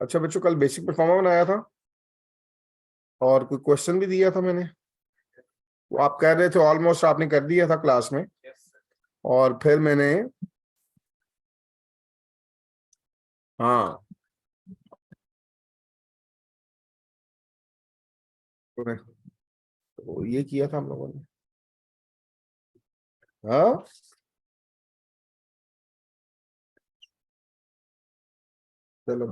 अच्छा बच्चों, कल बेसिक परफॉर्मा बनाया था और कोई क्वेश्चन भी दिया था मैंने, वो आप कह रहे थे ऑलमोस्ट आपने कर दिया था क्लास में। और फिर मैंने हाँ तो ये किया था हम लोगों ने। हाँ चलो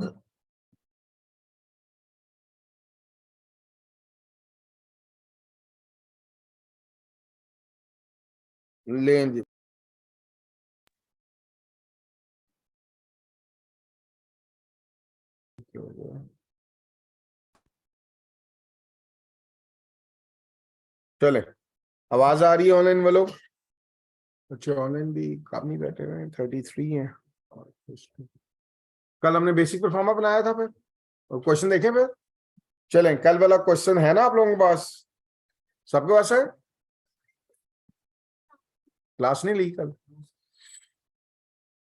लेंगे। चले, आवाज आ रही है ऑनलाइन वालों? अच्छा ऑनलाइन भी कम ही बैठे हुए हैं, 33 हैं। कल हमने बेसिक परफॉर्मा बनाया था, फिर और क्वेश्चन देखें फिर। चलें, कल वाला क्वेश्चन है ना आप लोगों के पास? सबके पास है? क्लास नहीं ली कल?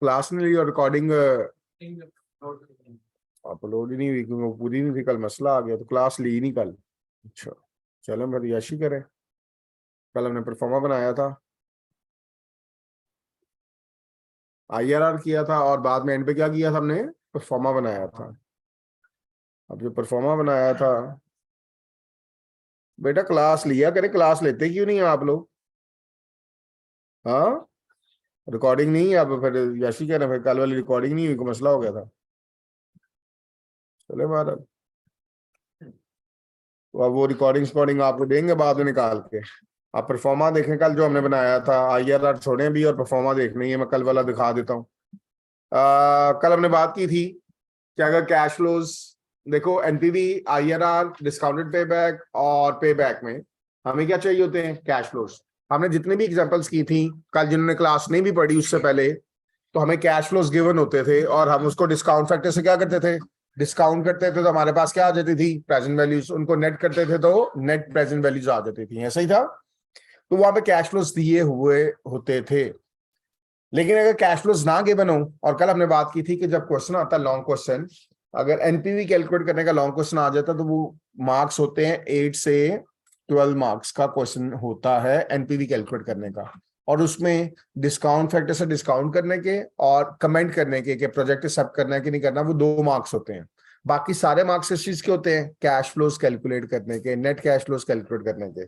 क्लास नहीं ली और रिकॉर्डिंग अपलोड ही नहीं हुई क्योंकि वो पूरी नहीं थी, कल मसला आ गया तो क्लास ली नहीं कल। अच्छा चलो मैं रियाशी करें। कल हमने परफॉर्मा बनाया था, IRR किया था और बाद में एंड पे क्या किया था हमने? परफॉर्मा बनाया था। अब जो परफॉर्मा बनाया था, बेटा क्लास लिया करें, क्लास लेते क्यों नहीं आप लोग? हाँ रिकॉर्डिंग नहीं है, अब फिर याशी कह रहे हैं फिर कल वाली रिकॉर्डिंग नहीं हुई, कोई मसला हो गया था। चले महाराज, तो अब वो रिकॉर्डिंग आपको देंगे बाद में निकाल के। आप परफॉर्मा देखें कल जो हमने बनाया था, IRR छोड़े भी और परफॉर्मा देखनी है, मैं कल वाला दिखा देता हूँ। कल हमने बात की थी कि अगर कैश फ्लोज, देखो NPV, IRR, discounted pay back और पे बैक में हमें क्या चाहिए होते हैं? Cash flows. हमने जितनी भी एग्जांपल्स की थी कल, जिन्होंने क्लास नहीं भी पढ़ी उससे पहले, तो हमें कैश फ्लोज गिवन होते थे और हम उसको डिस्काउंट फैक्टर से क्या करते थे? डिस्काउंट करते थे तो हमारे पास क्या आ जाती थी? Present values. उनको नेट करते थे तो नेट प्रेजेंट वैल्यूज आ जाती थी, ऐसा ही था। तो वहां पे कैश फ्लोज दिए हुए होते थे। लेकिन अगर कैश फ्लोज ना गिवन हो, और कल हमने बात की थी कि जब क्वेश्चन आता है लॉन्ग क्वेश्चन, अगर एनपीवी कैलकुलेट करने का लॉन्ग क्वेश्चन आ जाता तो वो मार्क्स होते हैं 8 से 12 मार्क्स का क्वेश्चन होता है एनपीवी कैलकुलेट करने का। और उसमें डिस्काउंट फैक्टर से डिस्काउंट करने के और कमेंट करने के कि प्रोजेक्ट एक्सेप्ट करना है कि नहीं करना, वो 2 मार्क्स होते हैं। बाकी सारे मार्क्स इस चीज के होते हैं? कैश फ्लोज कैलकुलेट करने के, नेट कैश फ्लोज कैलकुलेट करने के।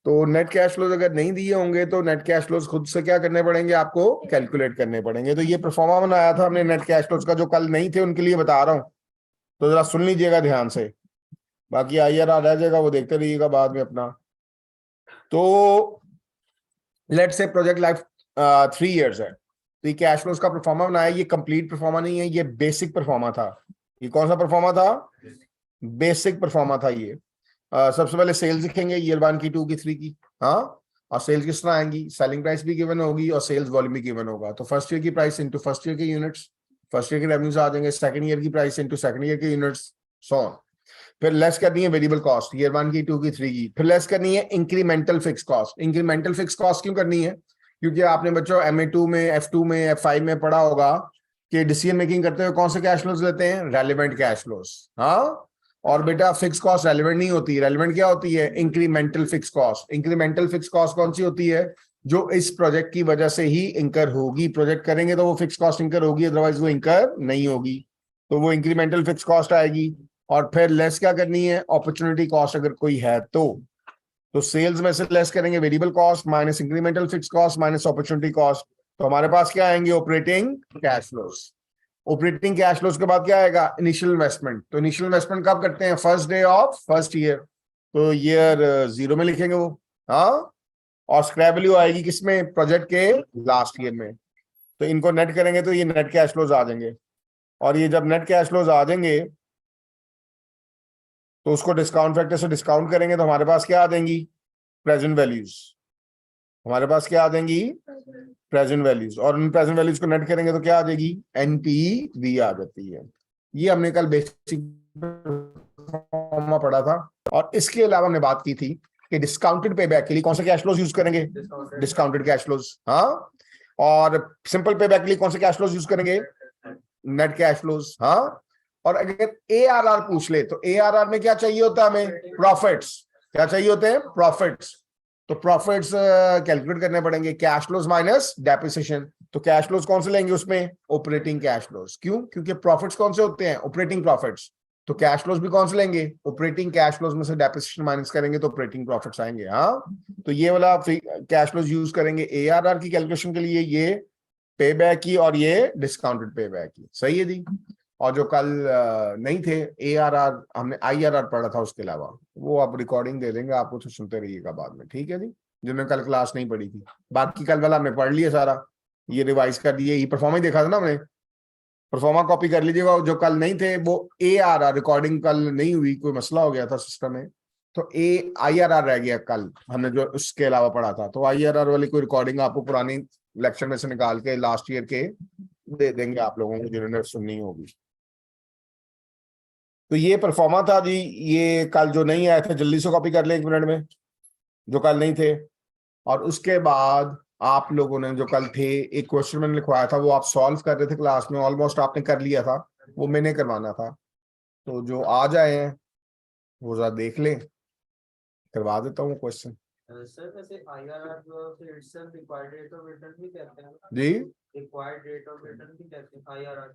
तो नेट कैश फ्लोज अगर नहीं दिए होंगे तो नेट कैश फ्लोज खुद से क्या करने पड़ेंगे? आपको कैलकुलेट करने पड़ेंगे। तो ये परफॉर्मा बनाया था हमने नेट कैश फ्लोज का, जो कल नहीं थे उनके लिए बता रहा हूं, तो जरा सुन लीजिएगा ध्यान से। बाकी IRR रह जाएगा, वो देखते रहिएगा बाद में अपना। तो let's say project life 3 years है, तो ये कैश फ्लोज का परफॉर्मा बनाया। ये कंप्लीट परफॉर्मा नहीं है, ये बेसिक परफॉर्मा था। ये कौन सा परफॉर्मा था? बेसिक परफॉर्मा था ये। सबसे पहले सेल्स दिखेंगे, ईयर 1 की, 2 की, 3 की। हाँ, और सेल्स किस तरह आएंगी? सेलिंग प्राइस भी गिवन होगी और सेल्स वॉल्यूम भी गिवन होगा। तो फर्स्ट ईयर की प्राइस इनटू फर्स्ट ईयर के यूनिट्स, फर्स्ट ईयर के रेवेन्यूज आ जाएंगे। सेकंड ईयर की प्राइस इनटू सेकंड ईयर के यूनिट्स, सो ऑन। फिर लेस करनी है वेरिएबल कॉस्ट, ईयर 1 की, 2 की, 3 की। फिर लेस करनी है incremental fix cost. Incremental fix cost क्यों करनी है? क्योंकि आपने बच्चों MA2 में, F2 में, F5 में पढ़ा होगा कि डिसीजन मेकिंग करते हुए कौन से कैश फ्लोज लेते हैं? Relevant cash flows. हाँ, और बेटा फिक्स कॉस्ट रेलिवेंट नहीं होती, रेलिवेंट क्या होती है? Incremental fix cost. Incremental fix cost कौन सी होती है? जो इस प्रोजेक्ट की वजह से ही इंकर होगी। प्रोजेक्ट करेंगे तो वो फिक्स कॉस्ट इंकर होगी, अदरवाइज वो इंकर नहीं होगी। तो वो इंक्रीमेंटल फिक्स कॉस्ट आएगी। और फिर लेस क्या करनी है? अपॉर्चुनिटी कॉस्ट अगर कोई है तो सेल्स में से लेस करेंगे variable cost minus incremental fix cost minus opportunity cost. तो हमारे पास क्या आएंगे? Operating cash flows. Operating cash flows के बाद क्या आएगा? Initial investment. तो इनिशियल इन्वेस्टमेंट कब करते हैं? First day of first year. तो ईयर 0 में लिखेंगे वो। हाँ, और स्क्रैप वैल्यू आएगी किसमें? प्रोजेक्ट के लास्ट ईयर में। तो इनको नेट करेंगे तो ये नेट कैश फ्लोज आ जाएंगे। और ये जब नेट कैश फ्लोज आ जाएंगे तो उसको डिस्काउंट फैक्टर से डिस्काउंट करेंगे तो हमारे पास क्या आ जाएंगी? Present values. हमारे पास क्या आ जाएंगी? Present values. और उन प्रेजेंट वैल्यूज को नेट करेंगे तो क्या आ जाएगी? NPV आ जाती है। ये हमने कल बेसिक पढ़ा था। और इसके अलावा हमने बात की थी कि डिस्काउंटेड पे बैक के लिए कौन से कैश फ्लोज यूज करेंगे? Discounted cash flows. हाँ, और सिंपल पे बैक के लिए कौन से कैश फ्लोज यूज करेंगे? Net cash flows. हाँ, और अगर ARR पूछ ले तो ARR में क्या चाहिए होता है हमें? प्रॉफिट्स। क्या चाहिए होते हैं? प्रॉफिट्स। तो प्रॉफिट्स कैलकुलेट करने पड़ेंगे, कैश फ्लोज माइनस डेप्रिसिएशन। तो कैश फ्लोज कौन से लेंगे उसमें? Operating cash flows. क्यों? क्योंकि प्रॉफिट्स कौन से होते हैं? Operating profits. तो कैश फ्लोज भी कौन से लेंगे? ऑपरेटिंग कैश फ्लोज में से डेप्रिसिएशन माइनस करेंगे तो ऑपरेटिंग प्रॉफिट्स आएंगे। हाँ, तो ये वाला कैश फ्लोज यूज करेंगे ARR की कैलकुलेशन के लिए, ये पे बैक की और ये डिस्काउंटेड पे बैक की। सही है जी। और जो कल नहीं थे ARR, हमने IRR पढ़ा था, उसके अलावा वो आप रिकॉर्डिंग दे देंगे आपको, तो सुनते रहिएगा बाद में, ठीक है जी, जिन्होंने कल क्लास नहीं पढ़ी थी। बाकी कल वाला हमने पढ़ लिया सारा, ये रिवाइज कर दिए। ये परफॉर्मा ही देखा था ना हमने, परफॉर्मा कॉपी कर लीजिएगा। जो कल नहीं थे वो ARR रिकॉर्डिंग कल नहीं हुई, कोई मसला हो गया था सिस्टम में, तो IRR रह गया कल हमने जो उसके अलावा पढ़ा था। तो IRR वाली कोई रिकॉर्डिंग आपको पुरानी लेक्चर में से निकाल के लास्ट ईयर के दे देंगे आप लोगों को जिन्होंने सुननी होगी। तो ये परफॉर्मा था जी। ये कल जो नहीं आए थे जल्दी से कॉपी कर ले 1 मिनट में, जो कल नहीं थे। और उसके बाद आप लोगों ने जो कल थे, एक क्वेश्चन मैंने लिखवाया था, वो आप सॉल्व कर रहे थे क्लास में, ऑलमोस्ट आपने कर लिया था, वो मैंने करवाना था। तो जो आ जाए हैं वो जरा देख लें, करवा देता हूँ क्वेश्चन। सर वैसे IRR जो है itself required rate of return भी कहते हैं जी, रिक्वायर्ड रेट ऑफ रिटर्न भी कहते हैं IRR।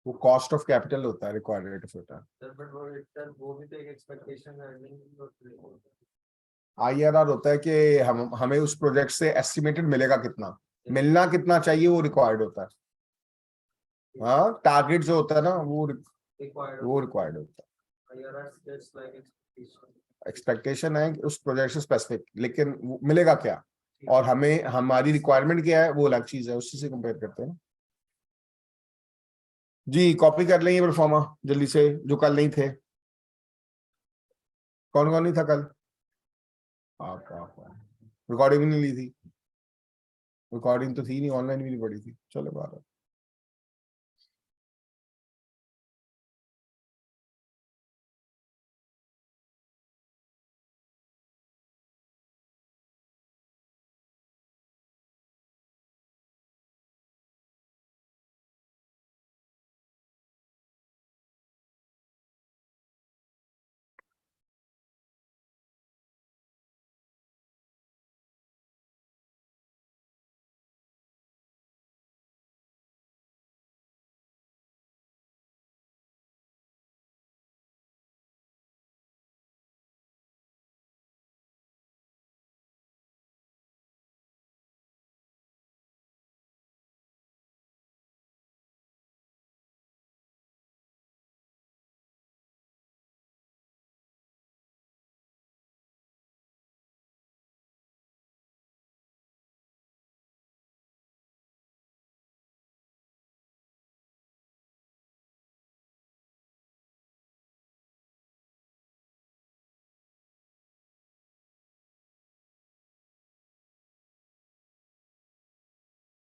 वो कॉस्ट ऑफ कैपिटल होता है, required rate of return. Sir but वो रिटर्न वो भी तो एक एक्सपेक्टेशन अर्निंग होती है। IRR होता है कि हमें उस प्रोजेक्ट से एस्टिमेटेड मिलेगा कितना, मिलना कितना चाहिए, वो रिक्वायर्ड होता है। हाँ, टारगेट जो होता है ना वो रिक्वायर्ड होता है। IRR that's like expectation। Expectation है कि उस प्रोजेक्ट से स्पेसिफिक, लेकिन मिलेगा क्या और हमें हमारी रिक्वायरमेंट क्या है वो अलग चीज है, उसी से कंपेयर करते हैं जी। कॉपी कर लेंगे परफॉर्मा जल्दी से, जो कल नहीं थे। कौन कौन नहीं था कल? आप रिकॉर्डिंग भी नहीं ली थी? रिकॉर्डिंग तो थी नहीं, ऑनलाइन भी नहीं पड़ी थी। चलो बाहर।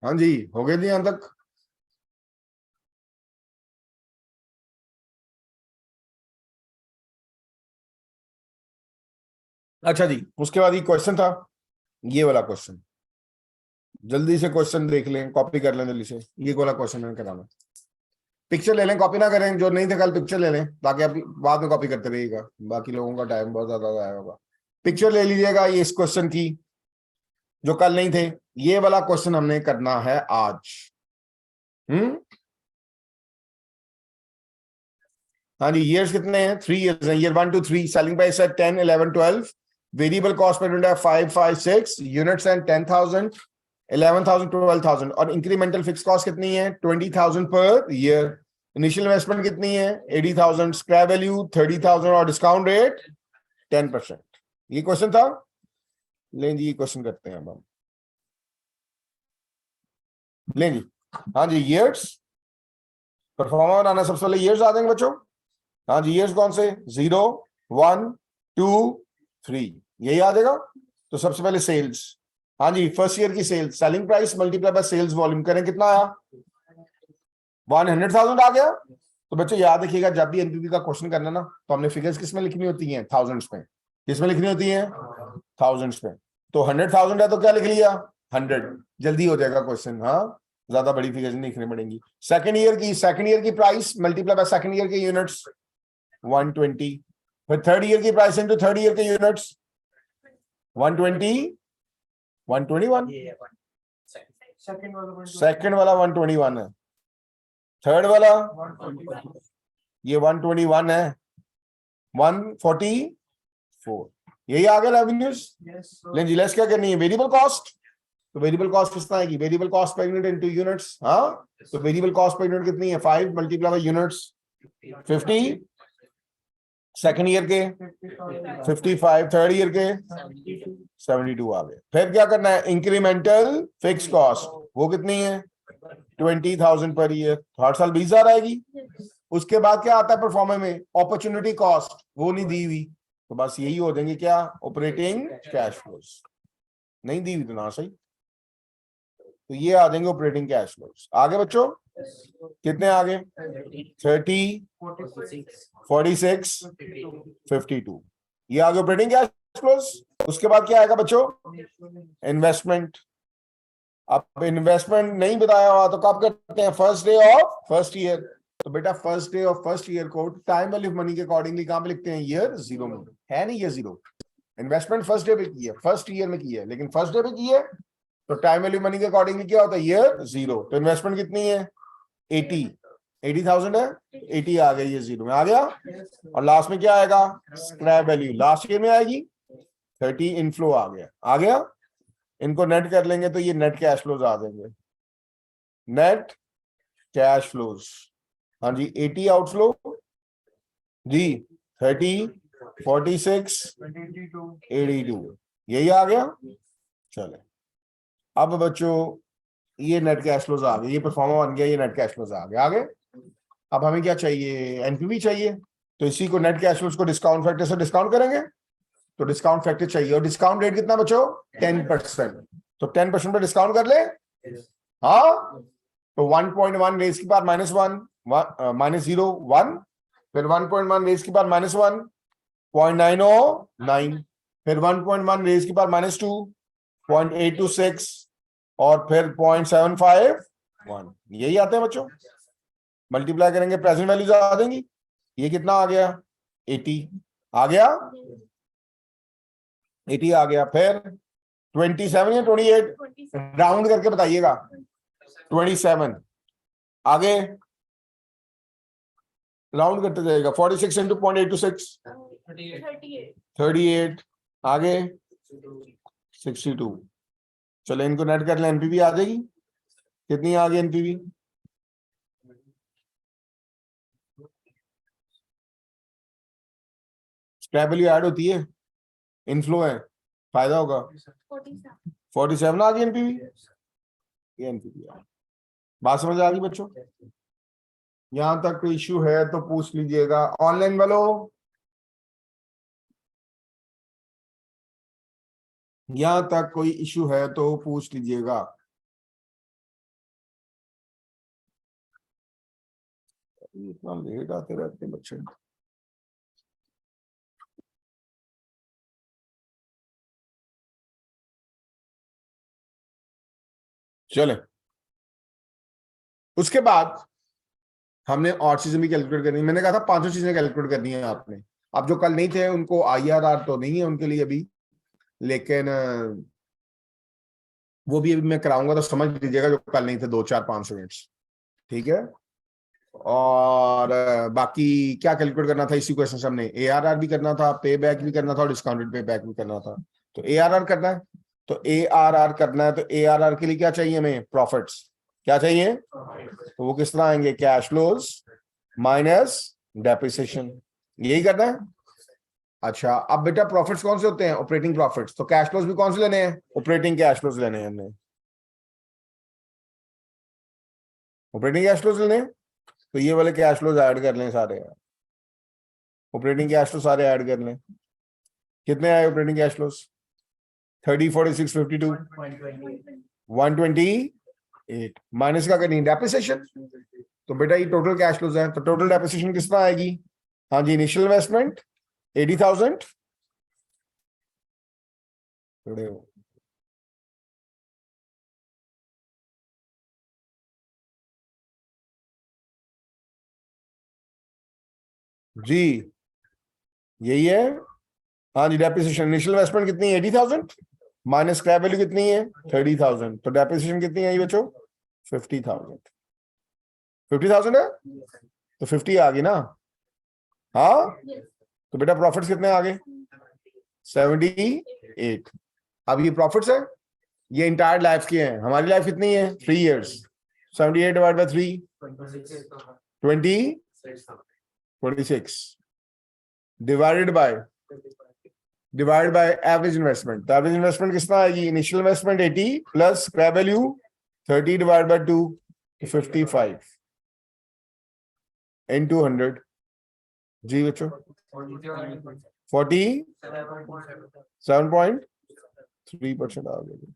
हाँ जी, हो गए जी यहां तक? अच्छा जी, उसके बाद ये क्वेश्चन था, ये वाला क्वेश्चन जल्दी से क्वेश्चन देख लें, कॉपी कर लें जल्दी से। ये वाला क्वेश्चन मैंने कराना, पिक्चर ले लें, कॉपी ना करें। जो नहीं थे कल पिक्चर ले लें, ताकि आप बाद में कॉपी करते रहिएगा, बाकी लोगों का टाइम बहुत ज्यादा आया होगा। पिक्चर ले लीजिएगा ये इस क्वेश्चन की, जो कल नहीं थे। ये वाला क्वेश्चन हमने करना है आज। हाँ जी, ईयर्स कितने हैं? 3 ईयर्स हैं। ईयर 1 to 3, सेलिंग प्राइस है 10, 11, 12, वेरिएबल कॉस्ट पर यूनिट है 5, 5, 6, यूनिट्स हैं 10,000, 11,000, 12,000, और इंक्रीमेंटल फिक्स कॉस्ट कितनी है? 20,000 पर ईयर। इनिशियल इन्वेस्टमेंट कितनी है? 80,000, स्क्रैप वैल्यू 30,000 और डिस्काउंट रेट 10%। ये क्वेश्चन था। लें जी, ये क्वेश्चन करते हैं अब हम। लें जी, हाँ जी, ईयर्स परफॉर्मा बनाना, सबसे पहले ईयर्स आ जाएंगे बच्चों। हाँ जी, ईयर्स कौन से? 0, 1, 2, 3, यही आ जाएगा। तो सबसे पहले सेल्स, हाँ जी, फर्स्ट ईयर की sales, selling price multiply by sales volume करें, कितना आया? 100,000 आ गया। तो बच्चों याद रखिएगा, जब भी एनपीवी का क्वेश्चन करना ना, तो हमने फिगर्स किस में लिखनी होती हैं? थाउजेंड्स में। किस में लिखनी होती है? थाउजेंड्स में। तो 100,000 है तो क्या लिख लिया? 100, जल्दी हो जाएगा क्वेश्चन। हाँ, ज्यादा बड़ी फिगर्स नहीं लिखनी पड़ेंगी। सेकंड ईयर की price multiply by second year के यूनिट्स 120, फिर थर्ड ईयर की प्राइस इनटू थर्ड ईयर के यूनिट्स 120 121, सेकंड वाला 121 है, थर्ड वाला ये 121 है, 144, यही आ गया रेवेन्यूज। लेकिन लेस क्या करनी है, वेरिएबल कॉस्ट। तो वेरिएबल कॉस्ट कितना आएगी, variable cost per unit into units. हाँ, तो वेरिएबल कॉस्ट पर यूनिट कितनी है, 5 multiply by units 50, second year के 55, थर्ड ईयर के 72 आ गए। फिर क्या करना है, इंक्रीमेंटल फिक्स कॉस्ट, वो कितनी है 20,000 पर ईयर, हर साल 20,000 आएगी। उसके बाद क्या आता है परफॉर्मेंस में, अपॉर्चुनिटी कॉस्ट, वो नहीं दी हुई, तो बस यही हो जाएंगे क्या, ऑपरेटिंग कैश फ्लोज। नहीं दी हुई तो ना सही, तो ये आ जाएंगे ऑपरेटिंग कैश फ्लोज। आगे बच्चों कितने आगे, 30, 46, 52, ये आगे ऑपरेटिंग कैश फ्लोज। उसके बाद क्या आएगा बच्चों, इन्वेस्टमेंट। अब इन्वेस्टमेंट नहीं बताया हुआ तो कब करते हैं, first day of first year. तो बेटा first day of first year को टाइम वैल्यू ऑफ मनी के अकॉर्डिंगली कहां पे लिखते हैं, ईयर जीरो में, है नहीं ये जीरो। इन्वेस्टमेंट फर्स्ट डे पे की है, फर्स्ट ईयर में की है, लेकिन फर्स्ट डे पे की है तो टाइम वैल्यू मनी के अकॉर्डिंगली क्या होता है, ईयर जीरो। तो इन्वेस्टमेंट कितनी है 80,000 है, 80 आ गई, ये जीरो में आ गया। और लास्ट में क्या आएगा, स्क्रैप वैल्यू लास्ट ईयर में आएगी, 30 इनफ्लो आ गया। इनको नेट कर लेंगे तो ये नेट कैश फ्लोज आ जाएंगे, नेट कैश फ्लोज। हाँ जी, 80 आउटफ्लो जी, 30, 46, 82, यही आ गया। चले अब बच्चों ये नेट कैश फ्लोज आ गए, ये परफॉर्मा बन गया, ये नेट कैश फ्लोज आ गए। आगे अब हमें क्या चाहिए, एनपीवी चाहिए। तो इसी को नेट कैश फ्लोज को डिस्काउंट फैक्टर से डिस्काउंट करेंगे, तो डिस्काउंट फैक्टर चाहिए। और डिस्काउंट रेट कितना बच्चों, 10%। तो 10% पर डिस्काउंट कर ले, हाँ, तो 1.1 रेज की पावर -1, -0 1, फिर 1.1 रेज की पावर -1 0.909, फिर 1.1 रेज की पावर -2 0.826, और फिर 0.751, यही आते हैं बच्चों। मल्टीप्लाई करेंगे प्रेजेंट वैल्यूज आ देंगी। ये कितना आ गया, 80 आ गया, 80 आ गया। फिर 27 या 28, राउंड करके बताइएगा, 27 आगे, राउंड करते जाएगा, 46 इंटू 0.826 38 आगे 62। चलो इनको नेट कर लें, एनपीवी आ जाएगी, कितनी आ गई एनपीवी, स्क्रैप वैल्यू ऐड होती है, इनफ्लो है, फायदा होगा, 47 आ गई एनपीवी, ये एनपीवी आ गई। बात समझ आ गई बच्चों, यहां तक कोई इश्यू है तो पूछ लीजिएगा ऑनलाइन वालों। यहां तक कोई इश्यू है तो पूछ लीजिएगा। इतना लेट आते रहते बच्चे। चले उसके बाद हमने और चीजें भी कैलकुलेट करनी, मैंने कहा था 5 चीजें कैलकुलेट करनी है आपने। अब जो कल नहीं थे उनको आईआरआर तो नहीं है उनके लिए अभी, लेकिन वो भी अभी मैं कराऊंगा, तो समझ लीजिएगा जो कल नहीं थे 2, 4, 5 यूनिट्स, ठीक है। और बाकी क्या कैलकुलेट करना था इसी क्वेश्चन से, हमने एआरआर भी करना था, पे बैक भी करना था, और डिस्काउंटेड पे बैक भी करना था। तो एआरआर करना है, तो एआरआर करना है, तो एआरआर के लिए क्या चाहिए हमें, प्रॉफिट्स। क्या चाहिए, तो वो किस तरह आएंगे, कैश फ्लोज माइनस डेप्रिसिएशन, यही करना है। अच्छा अब बेटा प्रॉफिट्स कौन से होते हैं, ऑपरेटिंग प्रॉफिट्स। तो कैश फ्लोज भी कौन से लेने हैं, ऑपरेटिंग कैश फ्लोज लेने हैं हमने, ऑपरेटिंग कैश फ्लोज लेने हैं। तो ये वाले कैश फ्लोज ऐड कर लें सारे, ऑपरेटिंग कैश फ्लो सारे ऐड कर लें। कितने आए ऑपरेटिंग कैश फ्लोज, 30, 46, 52, 128, माइनस का करनी डेप्रिसिएशन। तो बेटा ये टोटल कैश फ्लोज है, तो टोटल डेप्रिसिएशन किस तरह आएगी, हाँ जी, इनिशियल इन्वेस्टमेंट 80,000, जी यही है। हाँ जी, डेप्रिसिएशन इनिशियल इन्वेस्टमेंट कितनी है 80,000 माइनस स्क्रैप वैल्यू कितनी है 30,000, तो डेप्रिसिएशन कितनी आई बच्चों 50,000। 50,000 है तो 50 आ गई ना। हाँ तो बेटा प्रॉफिट्स कितने आ गए 78। अब ये प्रॉफिट्स है, ये इंटायर लाइफ की है, हमारी लाइफ कितनी है 3 years। 78 divide by 3 26 divide by average investment. तो एवरेज इन्वेस्टमेंट कितना आएगी, initial investment 80 plus scrap value 30 divide by 2 55 into 100। जी बच्चों 47.3% आ गया,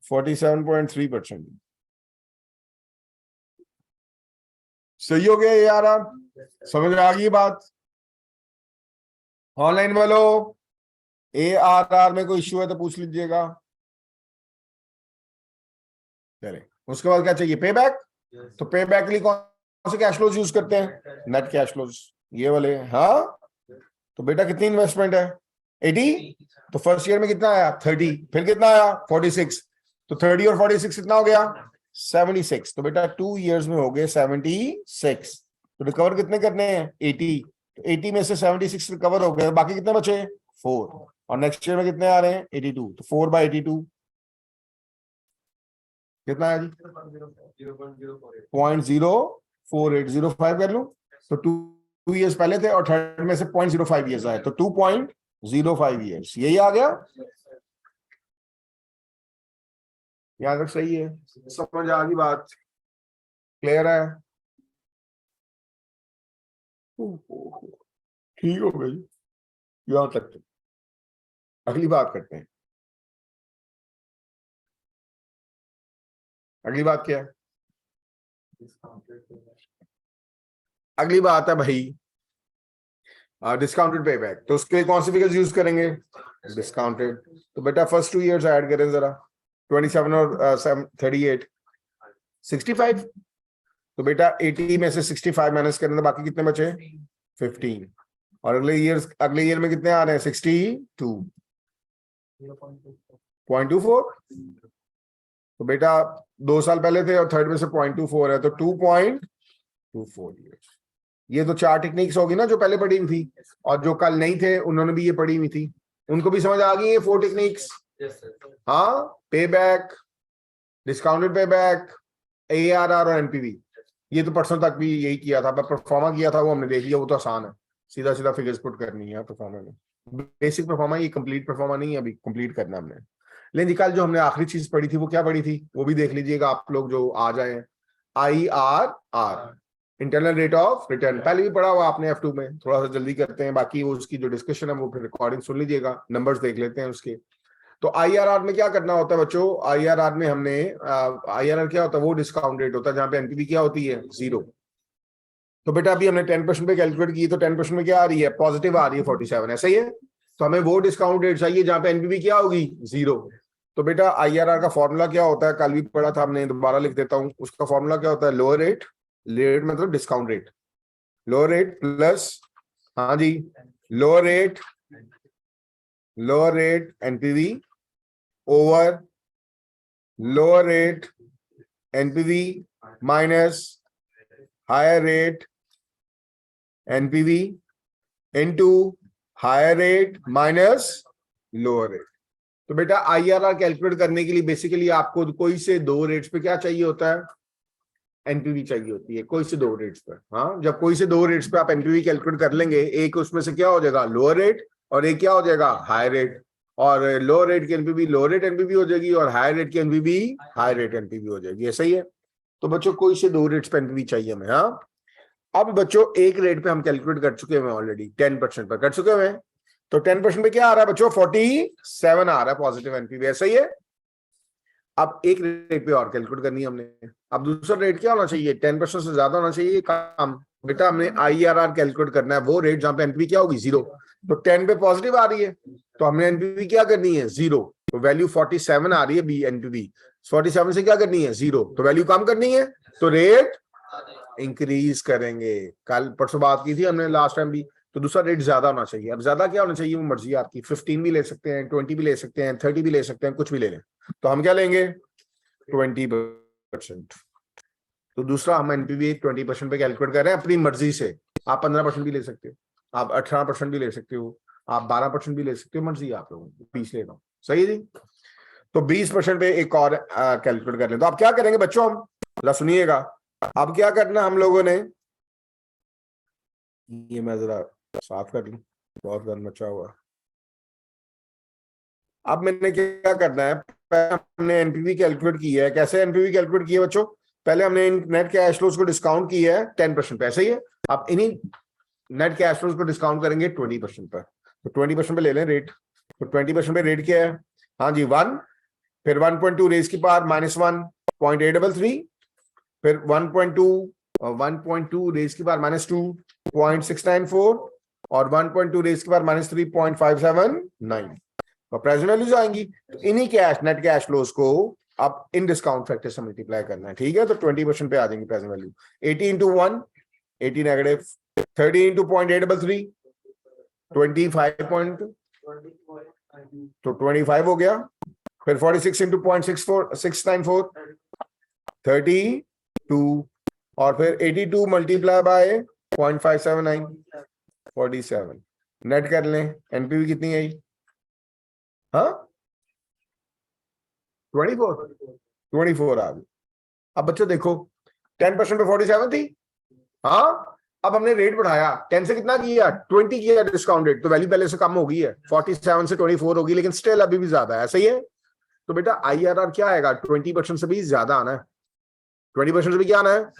47.3%। सही हो गया यार, आप समझ में आ गई बात। ऑनलाइन वालों ARR में कोई इश्यू है तो पूछ लीजिएगा। चले उसके बाद क्या चाहिए, पे बैक। तो पे बैक के लिए कौन से कैश फ्लोज यूज करते हैं, नेट कैश फ्लोज ये वाले। हाँ तो बेटा कितनी इन्वेस्टमेंट है 80, तो फर्स्ट ईयर में कितना आया 30, फिर कितना आया 46, तो 30 और 46 कितना हो गया 76। तो बेटा 2 years में हो गए 76। तो रिकवर कितने करने हैं 80, तो 80 में से 76 रिकवर हो गए, बाकी कितने बचे 4, और नेक्स्ट ईयर में कितने आ रहे हैं 82, तो 4/82 कितना है जी 0.04805 कर लूं। तो 2 years पहले थे और थर्ड में से 0.05 years आए, तो 2.05 years यही आ गया। यहाँ तक सही है, समझ आ गई बात, क्लियर है। ठीक हो गई यहाँ तक। तो अगली बात करते हैं। अगली बात क्या है, अगली बात है भाई डिस्काउंटेड पे बैक। तो उसके कौन से फिगर्स यूज करेंगे डिस्काउंटेड। तो बेटा फर्स्ट 2 years ऐड करें जरा, 27 और 38 65। तो बेटा 80 में से 65 माइनस करें तो बाकी कितने बचे 15, और अगले ईयर में कितने आ रहे हैं 62.24। तो बेटा 2 साल पहले थे और थर्ड में से 0.24 है, तो 2.24 years। ये तो 4 टेक्निक्स होगी ना जो पहले पढ़ी हुई थी, और जो कल नहीं थे उन्होंने भी ये पढ़ी हुई थी, उनको भी समझ आ गई ये 4 टेक्निक्स। हाँ पे back, discounted pay back, ARR और एनपीवी, ये तो परसों तक भी यही किया था, परफॉर्मा किया था वो हमने देख लिया, वो तो आसान है, सीधा सीधा फिगर्स पुट करनी है परफॉर्मा में। बेसिक परफॉर्मा, ये कंप्लीट परफॉर्मा नहीं है, अभी कंप्लीट करना हमने। लेकिन कल जो हमने आखिरी चीज पढ़ी थी वो क्या पढ़ी थी, वो भी देख लीजिएगा आप लोग जो आ जाए। IRR, internal rate of return, पहले भी पढ़ा हुआ आपने F2 में, थोड़ा सा जल्दी करते हैं, बाकी वो उसकी जो डिस्कशन है वो फिर रिकॉर्डिंग सुन लीजिएगा, नंबर्स देख लेते हैं उसके। तो IRR में क्या करना होता है बच्चों, IRR में हमने IRR क्या होता है, वो डिस्काउंट रेट होता है जहां पे एनपीवी क्या होती है 0। तो बेटा अभी हमने 10% पे कैलकुलेट की, तो 10% में क्या आ रही है पॉजिटिव आ रही है 47, ऐसा ही है। तो हमें वो डिस्काउंट रेट चाहिए जहां पे एनपीवी क्या होगी 0। तो बेटा IRR का फॉर्मूला क्या होता है, कल भी पढ़ा था हमने, दोबारा लिख देता हूं। उसका फॉर्मूला क्या होता है, लोअर रेट, रेट मतलब discount rate, lower rate plus, हाँ जी lower rate NPV over lower rate NPV minus higher rate NPV into higher rate minus lower rate. तो बेटा IRR कैलकुलेट करने के लिए बेसिकली आपको कोई से 2 रेट्स पे क्या चाहिए होता है, एनपीवी चाहिए होती है, कोई से 2 रेट्स पर। हाँ जब कोई से 2 रेट्स पे आप एनपीवी कैलकुलेट कर लेंगे, एक उसमें से क्या हो जाएगा लोअर रेट और एक क्या हो जाएगा हायर रेट, और लोअर रेट की एनपीवी लोअर रेट एनपीवी हो जाएगी और हायर रेट की एनपीवी हायर रेट एनपीवी हो जाएगी, ऐसा ही है। तो बच्चों कोई से 2 रेट्स पे एनपीवी चाहिए हमें। हाँ अब बच्चों एक रेट पे हम कैलकुलेट कर चुके हैं ऑलरेडी, 10% पर कर चुके हैं। तो 10% पे क्या आ रहा है बच्चों 47 आ रहा है पॉजिटिव एनपीवी, ऐसा ही है। अब एक रेट पे और कैलकुलेट करनी है हमने। अब दूसरा रेट क्या होना चाहिए, 10% से ज्यादा होना चाहिए काम। बेटा हमने IRR कैलकुलेट करना है वो रेट जहां पे एनपीवी क्या होगी 0। तो 10 पे पॉजिटिव आ रही है, तो हमने एनपीवी क्या करनी है 0, तो वैल्यू 47 आ रही है बी एनपीवी, 47 से क्या करनी है 0, तो वैल्यू कम करनी है, तो रेट इंक्रीज करेंगे। कल परसों बात की थी हमने लास्ट टाइम भी, तो दूसरा रेट ज्यादा होना चाहिए। अब ज्यादा क्या होना चाहिए वो मर्जी आपकी, 15 भी ले सकते हैं, 20 भी ले सकते हैं, 30 भी ले सकते हैं, कुछ भी ले लें। तो हम क्या लेंगे 20%। तो दूसरा हम एनपीवी 20% पे कैलकुलेट कर रहे हैं अपनी मर्जी से। आप 15% भी ले सकते हो, आप 18% भी ले सकते हो, आप 12% भी ले सकते हो, मर्जी आप लोगों की, 20 ले लो। सही है जी। तो 20% पे एक और कैलकुलेट कर ले। तो आप क्या करेंगे बच्चों, हम सुनिएगा। अब क्या करना हम लोगों ने, ये मैं जरा साफ कर लूं, बहुत गंद मचा हुआ। अब मैंने क्या करना है, पहले हमने एनपीवी कैलकुलेट की है। कैसे एनपीवी कैलकुलेट की है बच्चों, पहले हमने नेट कैश फ्लोज को डिस्काउंट किया है 10% पे, ऐसे ही है। आप इन्हीं नेट कैश फ्लोज को डिस्काउंट करेंगे 20% पर। तो 20% पे ले लें रेट। तो 20% पे रेट क्या है, हाँ जी 1, फिर 1.2 रेज की पावर -1.833, फिर 1.2 रेज की पावर -2.694 और 1.2 रेज की पावर -3.579 और प्रेजेंट वैल्यूज आएंगी। तो इन्हीं कैश नेट कैश फ्लोज को आप इन डिस्काउंट फैक्टर से मल्टीप्लाई करना है, ठीक है। तो 20% पे आ जाएंगे present value. 80 into 1 80 negative, 30 into 0.833 25 तो 25 हो गया। फिर 46 इंटू 0.694 32 और फिर 82 मल्टीप्लाई बाय 0.579 47। नेट कर लें, एनपीवी कितनी आई, हाँ 24 आ गई। अब बच्चों देखो 10% पे 47 थी, हाँ अब हमने रेट बढ़ाया 10 से कितना किया 20 किया डिस्काउंट रेट, तो वैल्यू पहले से कम हो गई है, 47 से 24 होगी, लेकिन स्टिल अभी भी ज्यादा है, सही है। तो बेटा आईआरआर क्या आएगा, 20% से भी ज्यादा आना है, 20% से भी क्या आना है,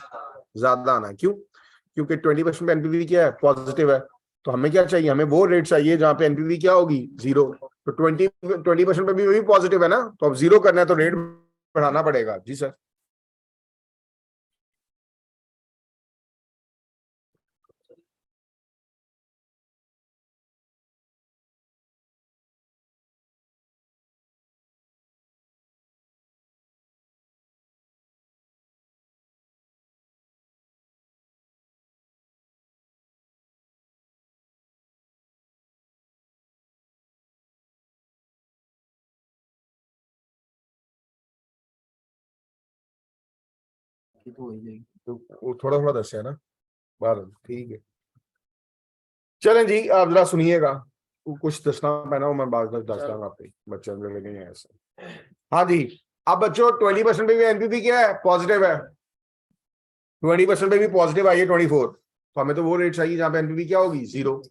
ज्यादा आना है। क्यों, क्योंकि 20% पे एनपीवी क्या है, पॉजिटिव है। तो हमें क्या चाहिए, हमें वो रेट चाहिए जहां पे एनपीवी क्या होगी, 0। तो 20% पे भी पॉजिटिव है ना, तो अब 0 करना है तो रेट बढ़ाना पड़ेगा। जी सर। तो वो थोड़ा थोड़ा दस है ना, बारह, ठीक है। चलें जी, आप जरा सुनिएगा, कुछ दसना पैना हो मैं बात दस दूंगा आपको, बच्चे लगेंगे ऐसे। हाँ जी, अब बच्चों 20% पे भी एनपीवी क्या है, पॉजिटिव है। 20% पे भी पॉजिटिव आई है 24, तो हमें तो वो रेट चाहिए जहां पे एनपीवी क्या होगी, 0।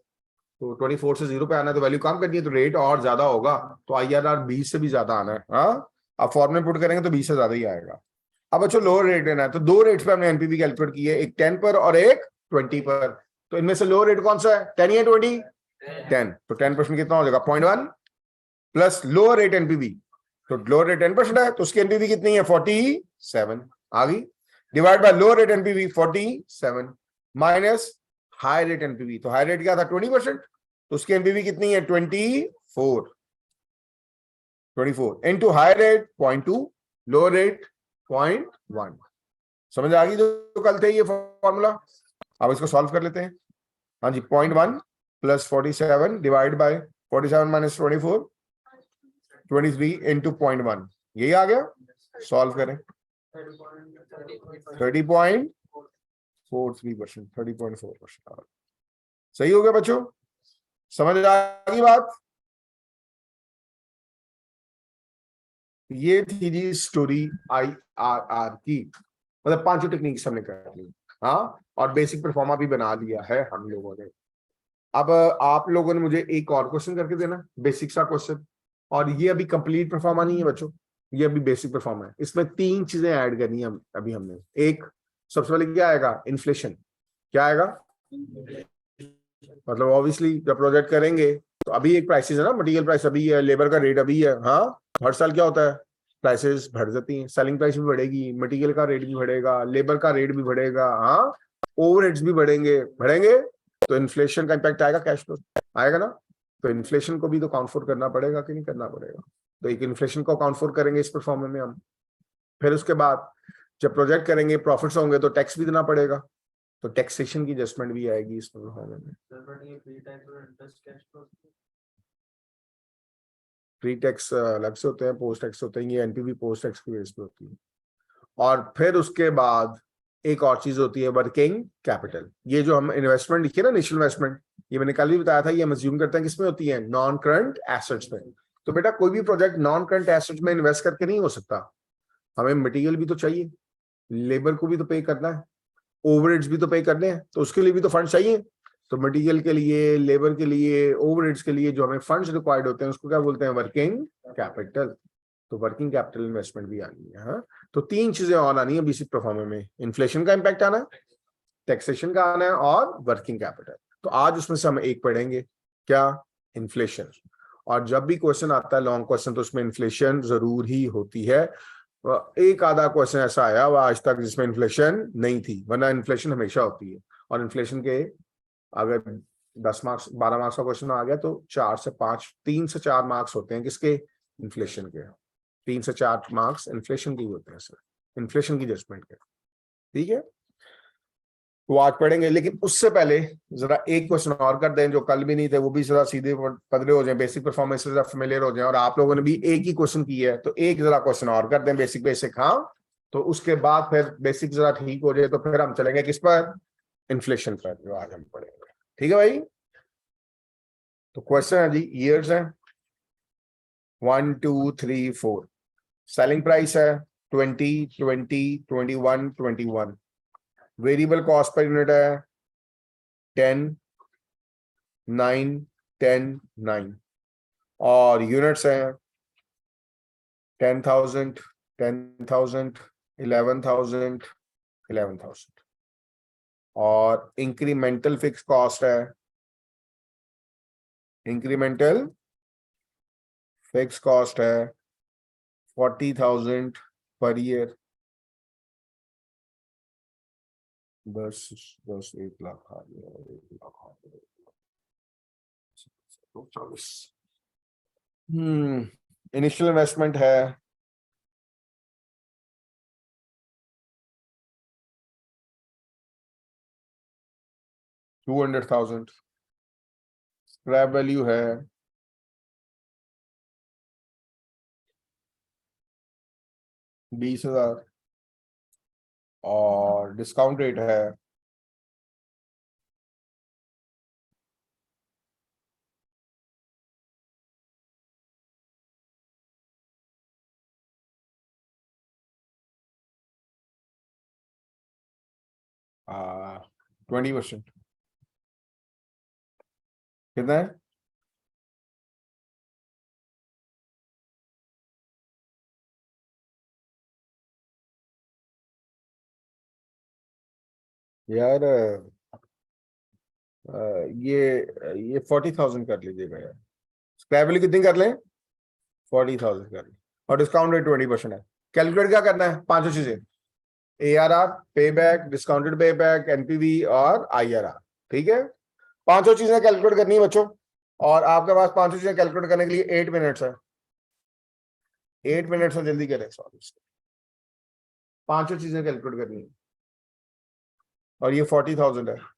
तो 24 से 0 पे आना है तो वैल्यू कम करनी है, तो रेट और ज्यादा होगा। तो आईआरआर 20 से भी ज्यादा आना है। हाँ, अब फॉर्मूले पुट करेंगे तो 20 से ज्यादा ही आएगा। अब अच्छा लोअर रेट लेना है, तो दो रेट्स पे हमने एनपीवी कैलकुलेट की है, एक 10 पर और एक 20 पर। तो इनमें से लोअर रेट कौन सा है, 10 या 20, 10। तो 10% कितना हो जाएगा, 0.1 प्लस लोअर रेट एनपीवी। तो लोअर रेट 10% है तो उसकी एनपीवी कितनी है, 47 आ गई, divide by lower rate NPV 47 minus high rate NPV. तो हाई रेट क्या था, 20%, तो उसकी एनपीवी कितनी है, 24 into high rate 0.2 lower rate 0.1। समझ आ गई जो कल थे ये फॉर्मूला। अब इसको सॉल्व कर लेते हैं। हाँ जी, 0.1 plus 47 divide by 47 minus 24 23 into 0.1, यही आ गया। सॉल्व करें, 30.43%, 30.4%। सही हो गया बच्चों, समझ आ गई बात। ये थी जी स्टोरी आईआरआर की, मतलब 5 टेक्निक्स हमने कर ली। हाँ, और बेसिक परफॉर्मा भी बना लिया है हम लोगों ने। अब आप लोगों ने मुझे एक और क्वेश्चन करके देना, बेसिक सा क्वेश्चन। और ये अभी कंप्लीट परफॉर्मा नहीं है बच्चों, ये अभी बेसिक परफॉर्मा है। इसमें 3 चीजें ऐड करनी है अभी हमने। एक, सबसे पहले क्या आएगा, इन्फ्लेशन। क्या आएगा, मतलब ऑब्वियसली जब प्रोजेक्ट करेंगे तो अभी एक प्राइसेस है ना, मटेरियल प्राइस अभी है, लेबर का रेट अभी है। हाँ, हर साल क्या होता है, प्राइसेस बढ़ जाती हैं, सेलिंग प्राइस भी बढ़ेगी, मटेरियल का रेट भी बढ़ेगा, लेबर का रेट भी बढ़ेगा, हाँ ओवरहेड्स भी बढ़ेंगे बढ़ेंगे। तो इन्फ्लेशन का इम्पैक्ट आएगा, कैश फ्लो आएगा ना। तो इन्फ्लेशन को भी तो अकाउंट फॉर करना पड़ेगा कि नहीं करना पड़ेगा। तो एक इन्फ्लेशन को अकाउंट फॉर करेंगे इस परफॉर्मेंस में हम। फिर उसके बाद जब प्रोजेक्ट करेंगे, प्रॉफिट्स होंगे तो टैक्स भी देना पड़ेगा। तो टैक्सेशन की एडजस्टमेंट भी आएगी इस परफॉर्मा में। सर बट ये प्री टैक्स और interest cash flow pre tax अलग से होते हैं, पोस्ट टैक्स होते हैं, ये एनपीवी पोस्ट टैक्स की बेस पे होती है। और फिर उसके बाद एक और चीज होती है वर्किंग कैपिटल। ये जो हम इन्वेस्टमेंट लिखी है ना, इनिशियल इन्वेस्टमेंट, ये मैंने कल भी बताया था, ये हम अज्यूम करते हैं किसमें होती है, नॉन करंट एसेट्स में। तो बेटा कोई भी प्रोजेक्ट नॉन करंट एसेट्स में इन्वेस्ट करके नहीं हो सकता। हमें मटेरियल भी तो चाहिए, लेबर को भी तो पे करना है, ओवरहेड्स भी तो पे करने हैं, तो उसके लिए भी तो फंड चाहिए। तो मटेरियल के लिए, लेबर के लिए, ओवरहेड्स के लिए जो हमें फंड्स रिक्वायर्ड होते हैं उसको क्या बोलते हैं, वर्किंग कैपिटल। तो वर्किंग कैपिटल इन्वेस्टमेंट भी आनी है। हाँ, तो तीन चीजें और आनी है बेसिक परफॉर्मेंस में, इन्फ्लेशन का इम्पैक्ट आना है, टैक्सेशन का आना है और वर्किंग कैपिटल। तो आज उसमें से हम एक पढ़ेंगे, क्या, इन्फ्लेशन। और जब भी क्वेश्चन आता है लॉन्ग क्वेश्चन तो उसमें इन्फ्लेशन जरूर ही होती है। एक आधा क्वेश्चन ऐसा आया हुआ आज तक जिसमें इन्फ्लेशन नहीं थी, वरना इन्फ्लेशन हमेशा होती है। और इन्फ्लेशन के अगर 10 मार्क्स 12 मार्क्स का क्वेश्चन आ गया तो 4 से 5, 3 से 4 मार्क्स होते हैं किसके, इन्फ्लेशन के। 3 से 4 मार्क्स इन्फ्लेशन के ही होते हैं सर, इन्फ्लेशन की जजमेंट के। ठीक है, तो आज पढ़ेंगे, लेकिन उससे पहले जरा एक क्वेश्चन और कर दें जो कल भी नहीं थे, वो भी जरा सीधे पदरे हो जाए, बेसिक परफॉर्मेंस से जरा फेमिलियर हो जाए। और आप लोगों ने भी एक ही क्वेश्चन की है तो एक जरा क्वेश्चन और कर दें बेसिक बेसिक। हाँ, तो उसके बाद फिर बेसिक जरा ठीक हो जाए तो फिर हम चलेंगे किस पर, इन्फ्लेशन पर, जो आज हम पढ़ेंगे। ठीक है भाई, तो क्वेश्चन है जी, ईयर्स है 1 2 3 4, सेलिंग प्राइस है 20 20 21 21, वेरिएबल कॉस्ट पर यूनिट है 10 9 10 9, और यूनिट्स हैं 10,000 10,000 11,000 11,000, और इंक्रीमेंटल फिक्स कॉस्ट है, इंक्रीमेंटल फिक्स कॉस्ट है 40,000 पर ईयर। 10 10 1 लाख आ गया, 1 लाख आ गया, 40। इनिशियल इन्वेस्टमेंट है 200,000, स्क्रैप वैल्यू है 20,000, और डिस्काउंट रेट है 20%। कितना है, यार ये 40,000 कर लीजिएगा यार। स्क्रैप वैल्यू कितनी कर लें, 40,000 कर लें, और डिस्काउंट रेट 20% है। कैलकुलेट क्या करना है, पांचों चीजें, ARR, पे back, discounted pay back, NPV और IRR। ठीक है, पांचों चीजें कैलकुलेट करनी है बच्चों, और आपके पास पांचों चीजें कैलकुलेट करने के लिए 8 मिनट्स है। 8 मिनट्स में जल्दी करें सॉल्व, पांचों चीजें कैलकुलेट करनी है, और ये 40,000 है।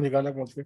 निकाला कौन से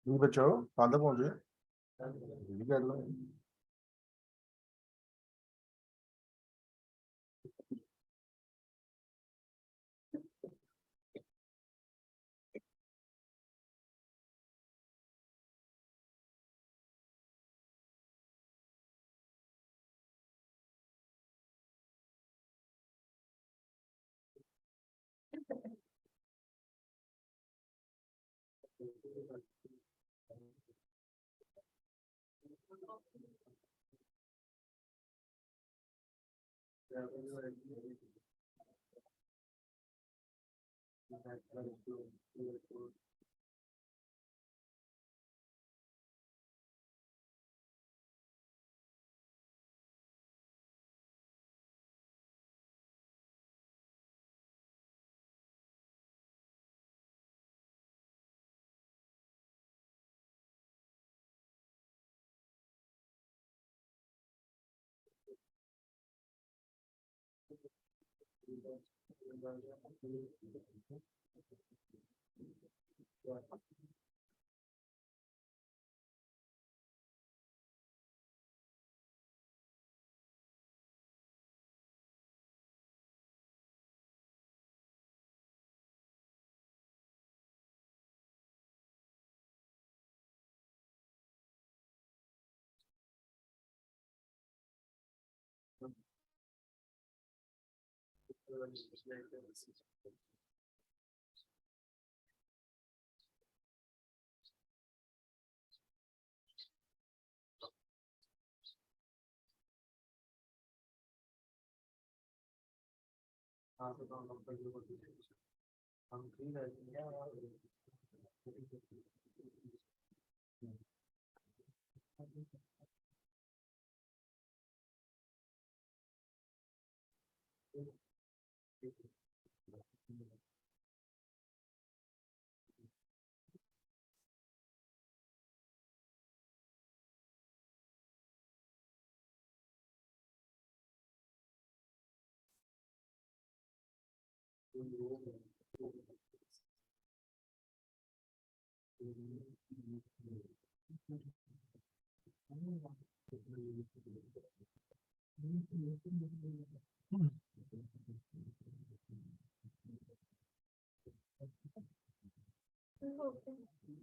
जी बच्चों कहाँ तक पहुंचे? ये कर लो।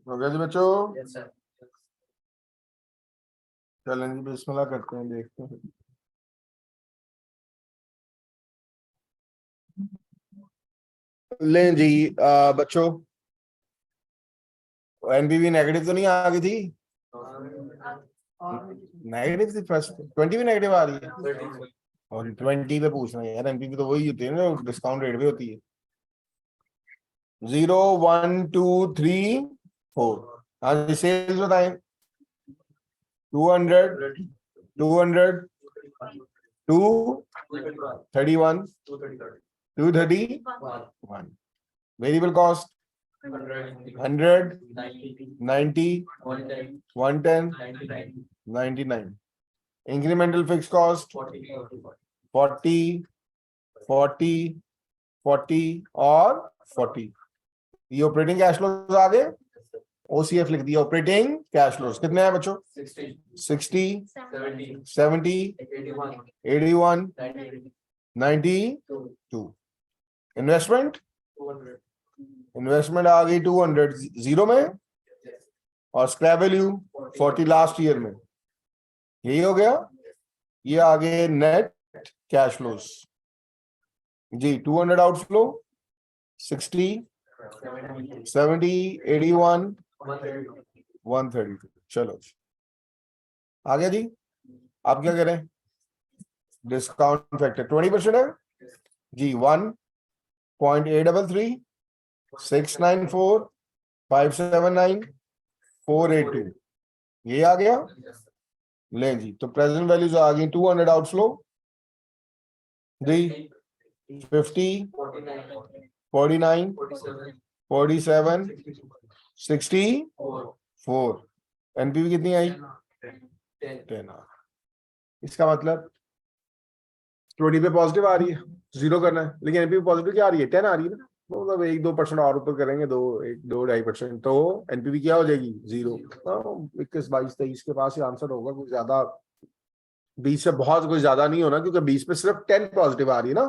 हो गया जी बच्चों? चलें जी बिस्मिल्लाह करते हैं, देखते हैं। लें जी बच्चों, एनपीवी नेगेटिव तो नहीं आ गई थी? नेगेटिव थी फर्स्ट, 20 भी नेगेटिव आ रही है और 20 पे पूछना है यार। एनपीवी तो वही होती है ना, डिस्काउंट रेट पे होती है। 0 1 2 3 4। हाँ जी सेल्स बताएं। 200 200 231 231। Variable cost 100 90 110 99। Incremental fix cost 40 40 40 और 40। ये ऑपरेटिंग कैश फ्लोज आ गए। ओसीएफ लिख दिया। ऑपरेटिंग कैश फ्लोज कितने हैं बच्चों? 60 70 81 92। इन्वेस्टमेंट इन्वेस्टमेंट आ गई 200 जीरो में, और स्क्रैप वैल्यू 40 लास्ट ईयर में। यही हो गया। ये आगे नेट कैश फ्लोज जी। 200 आउटफ्लो, 60 70 81 132। चलो आ गया जी। आप क्या करें? डिस्काउंट फैक्टर 20% है जी। 1.833 694 579 482। ये आ गया। लें जी, तो प्रेजेंट वैल्यूज आ गई 200 आउटफ्लो जी, 50 49 47 64। एनपीवी कितनी आई? 10। इसका मतलब 20 पे पॉजिटिव आ रही है, जीरो करना है, लेकिन एनपीवी पॉजिटिव क्या आ रही है? 10 आ रही है ना। मतलब 1-2% और ऊपर करेंगे, 2-2.5%, तो एनपीवी क्या हो जाएगी 0। 21, 22, 23 के पास ही आंसर होगा, कुछ ज्यादा 20 से बहुत कुछ ज्यादा नहीं होना, क्योंकि 20 पे सिर्फ 10 पॉजिटिव आ रही है ना,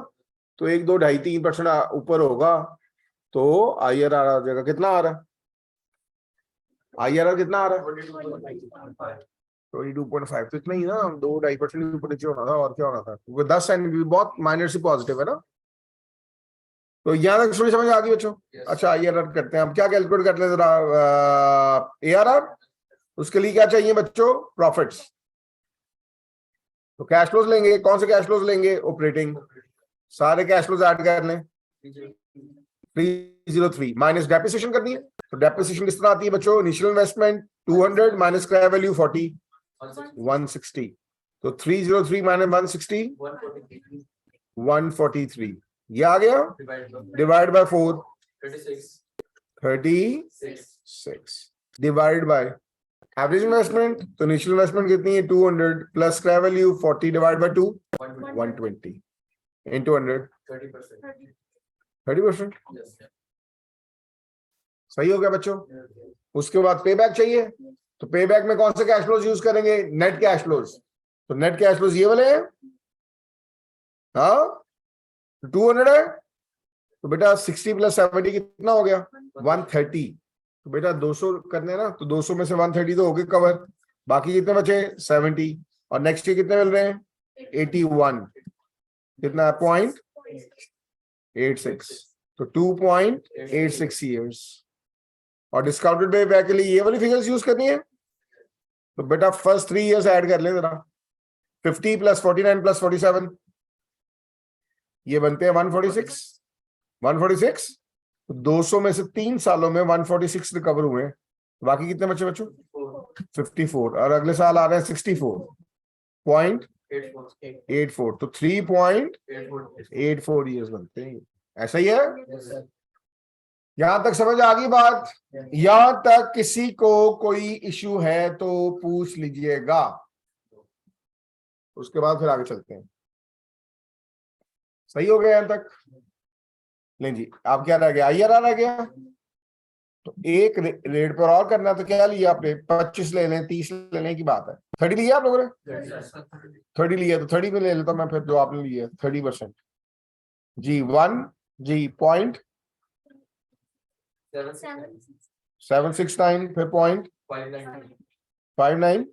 तो 1-2-2.5-3% ऊपर होगा, तो आईआरआर आ जाएगा। कितना आ रहा है आईआरआर, कितना आ रहा है 22.5, तो इतना ही ना, 2-2.5% ऊपर नीचे होना था, और क्या होना था, क्योंकि 10 एनपीवी बहुत माइनर से पॉजिटिव है ना। तो यहाँ तक थोड़ी समझ आ गई बच्चों। अच्छा आईआरआर करते हैं, हम क्या कैलकुलेट कर ले जरा, एआरआर, उसके लिए क्या चाहिए बच्चों, प्रॉफिट्स। तो कैश फ्लोज लेंगे, कौन से कैश फ्लोज लेंगे, ऑपरेटिंग, सारे कैश फ्लोज ऐड कर लें, 303 माइनस डेप्रिसिएशन करनी है। तो डेप्रिसिएशन किस तरह आती है बच्चों, initial investment 200 minus scrap value 40, 160, तो 303 माइनस 160, 143, ये आ गया, divide by 4, 36, divide by average investment, तो इनिशियल इन्वेस्टमेंट कितनी है 200 plus scrap value 40 divide by 2, 120 into 100, 30%। सही हो गया बच्चों। उसके बाद पे बैक चाहिए, तो पे बैक में कौन से कैश फ्लोज यूज करेंगे, नेट कैश फ्लोज। तो नेट कैश फ्लोज ये वाले हैं, हाँ 200 है, तो बेटा 60 प्लस 70 कितना हो गया 130, तो बेटा 200 करने ना, तो 200 में से 130 तो हो गए कवर, बाकी कितने बचे 70, और नेक्स्ट ईयर कितने मिल रहे हैं 81, कितना है 0.86, तो 2.86 ईयर्स। और डिस्काउंटेड पे बैक के लिए ये वाली फिगर्स यूज करनी है, तो बेटा फर्स्ट 3 इयर्स ऐड कर लें जरा, 50 प्लस 49 प्लस 47, ये बनते हैं 146, 146, तो 200 में से 3 सालों में 146 रिकवर हुए, बाकी कितने बचे बच्चों 54, और अगले साल आ रहे हैं 64.84, तो 3.84 ईयर्स बनते हैं। ऐसा ही है, यहां तक समझ आ गई बात। यहां तक किसी को कोई इश्यू है तो पूछ लीजिएगा, उसके बाद फिर आगे चलते हैं। सही हो गया यहां तक, नहीं जी आप क्या रह गया, आईआरआर रह गया, तो एक रेट पर और करना, तो क्या लिया आपने 25 ले लें, 30 लेने की बात है, 30 लिया आप लोगों ने, 30 लिया, तो 30 पे ले लेता मैं फिर, जो आपने लिया 30% जी, 1 जी 0.769, फिर 0.59,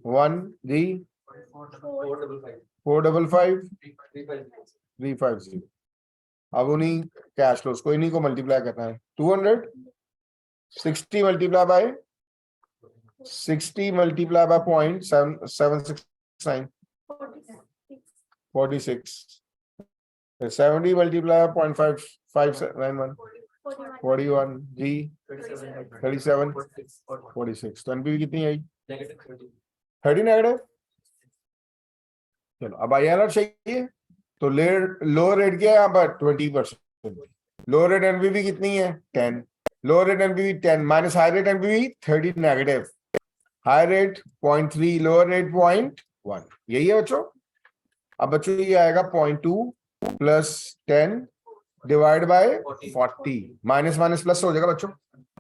1 जी 455, 350। अब उन्हीं कैश फ्लोज को इन्हीं को मल्टीप्लाई करना है, 260 multiply by 60 multiply by 0.769, 46, 70 multiply by 0.5591, 41 जी 37, 46, तो एनपीवी कितनी आई 30 नेगेटिव। चलो अब आईआरआर चाहिए, तो लोअर रेट क्या है यहाँ पर 20%, लोअर रेट एनपीवी कितनी है 10, lower rate NPV 10 minus high rate NPV 30 negative, high rate 0.3, lower rate 0.1, यही है बच्चों। अब बच्चों ये आएगा 0.2 plus 10 divide by 40, minus minus plus हो जाएगा बच्चों,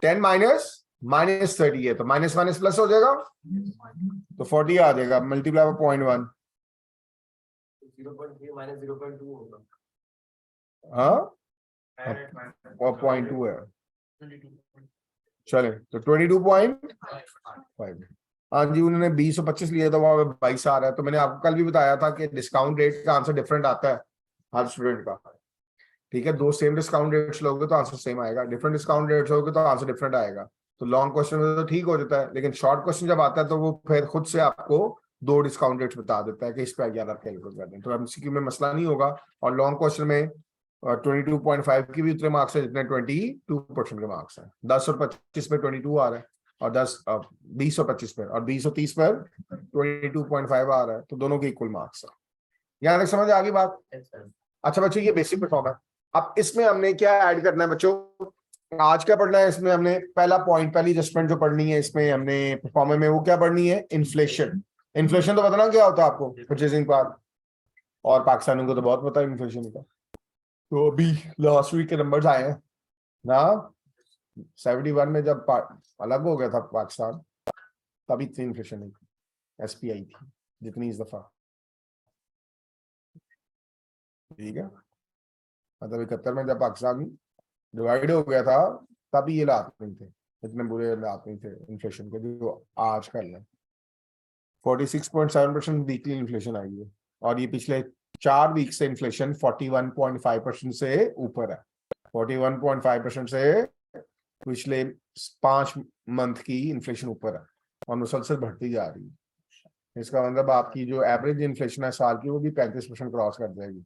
10 माइनस माइनस 30 है, तो माइनस माइनस प्लस हो जाएगा, तो 40 आ जाएगा, मल्टीप्लाई बाय 0.1, 0.3 माइनस 0.2 होगा, हाँ और 0.2 है, चले तो 22.5। हाँ जी उन्होंने 20 और 25 लिया था, वहां पे 22 आ रहा है, तो मैंने आपको कल भी बताया था कि डिस्काउंट रेट का आंसर डिफरेंट आता है हर स्टूडेंट का, ठीक है, दो सेम डिस्काउंट रेट्स लोगे तो आंसर सेम आएगा, डिफरेंट डिस्काउंट रेट्स लोगे तो आंसर डिफरेंट आएगा। तो लॉन्ग क्वेश्चन में तो ठीक हो जाता है, लेकिन शॉर्ट क्वेश्चन जब आता है तो वो फिर खुद से आपको 2 डिस्काउंट रेट्स बता देता है कि इस पे आईआरआर कैलकुलेट कर दें, तो एमसीक्यू में मसला नहीं होगा। और लॉन्ग क्वेश्चन में 22.5 की भी उतने मार्क्स है जितने 22% के मार्क्स हैं, 10 और 25 पे 22 आ रहा है, और 20 और 25 पे, और 20 और 30 पर 22.5 आ रहा है, तो दोनों के इक्वल मार्क्स है। यहाँ तक समझ आ गई बात। अच्छा बच्चों ये बेसिक परफॉर्म है। अब इसमें हमने क्या ऐड करना है बच्चों, आज क्या पढ़ना है इसमें, हमने पहला पॉइंट, पहली एडजस्टमेंट जो पढ़नी है इसमें हमने परफॉर्मेंस में, वो क्या पढ़नी है, इन्फ्लेशन। इन्फ्लेशन तो बताना क्या होता है आपको, परचेजिंग पावर, और पाकिस्तानियों को तो बहुत पता है इन्फ्लेशन का। तो अभी लास्ट वीक के नंबर्स आए हैं ना, 71 में जब अलग हो गया था पाकिस्तान, तभी इतनी इन्फ्लेशन नहीं थी, एसपीआई थी जितनी इस दफा। ठीक है, मतलब 71 में जब पाकिस्तान डिवाइड हो गया था, तभी ये लात नहीं थे, इतने बुरे लात नहीं थे इन्फ्लेशन के जो आज कर लें। 46.7% वीकली इन्फ्लेशन आई है, और ये पिछले 4 वीक से इन्फ्लेशन 41.5% से ऊपर है। 41.5% से पिछले 5 मंथ की इन्फ्लेशन ऊपर है, और मुसलसल बढ़ती जा रही है। इसका मतलब आपकी जो एवरेज इन्फ्लेशन है साल की, वो भी 35% क्रॉस कर जाएगी।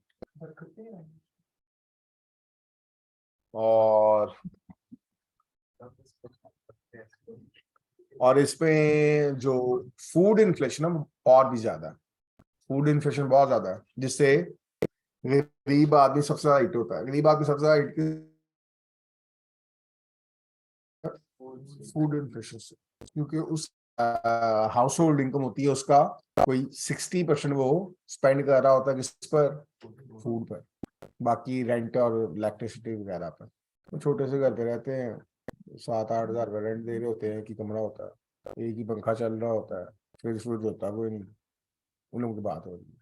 और इसमें जो फूड इन्फ्लेशन है वो और भी ज्यादा है, फूड इन्फ्लेशन बहुत ज्यादा है, जिससे गरीब आदमी सबसे ज्यादा हिट होता है। गरीब आदमी सबसे ज्यादा हिट फूड इन्फ्लेशन से, क्योंकि उस हाउस होल्ड इनकम होती है उसका कोई 60% वो स्पेंड कर रहा होता है किस पर, फूड पर, बाकी रेंट और इलेक्ट्रिसिटी वगैरह पर। तो छोटे से घर पे रहते हैं, 7-8 हजार रुपये रेंट दे रहे होते हैं कि कमरा होता है, एक ही पंखा चल रहा होता है, फ्रिज फ्रिज होता है कोई नहीं, उन लोगों की बात हो रही है।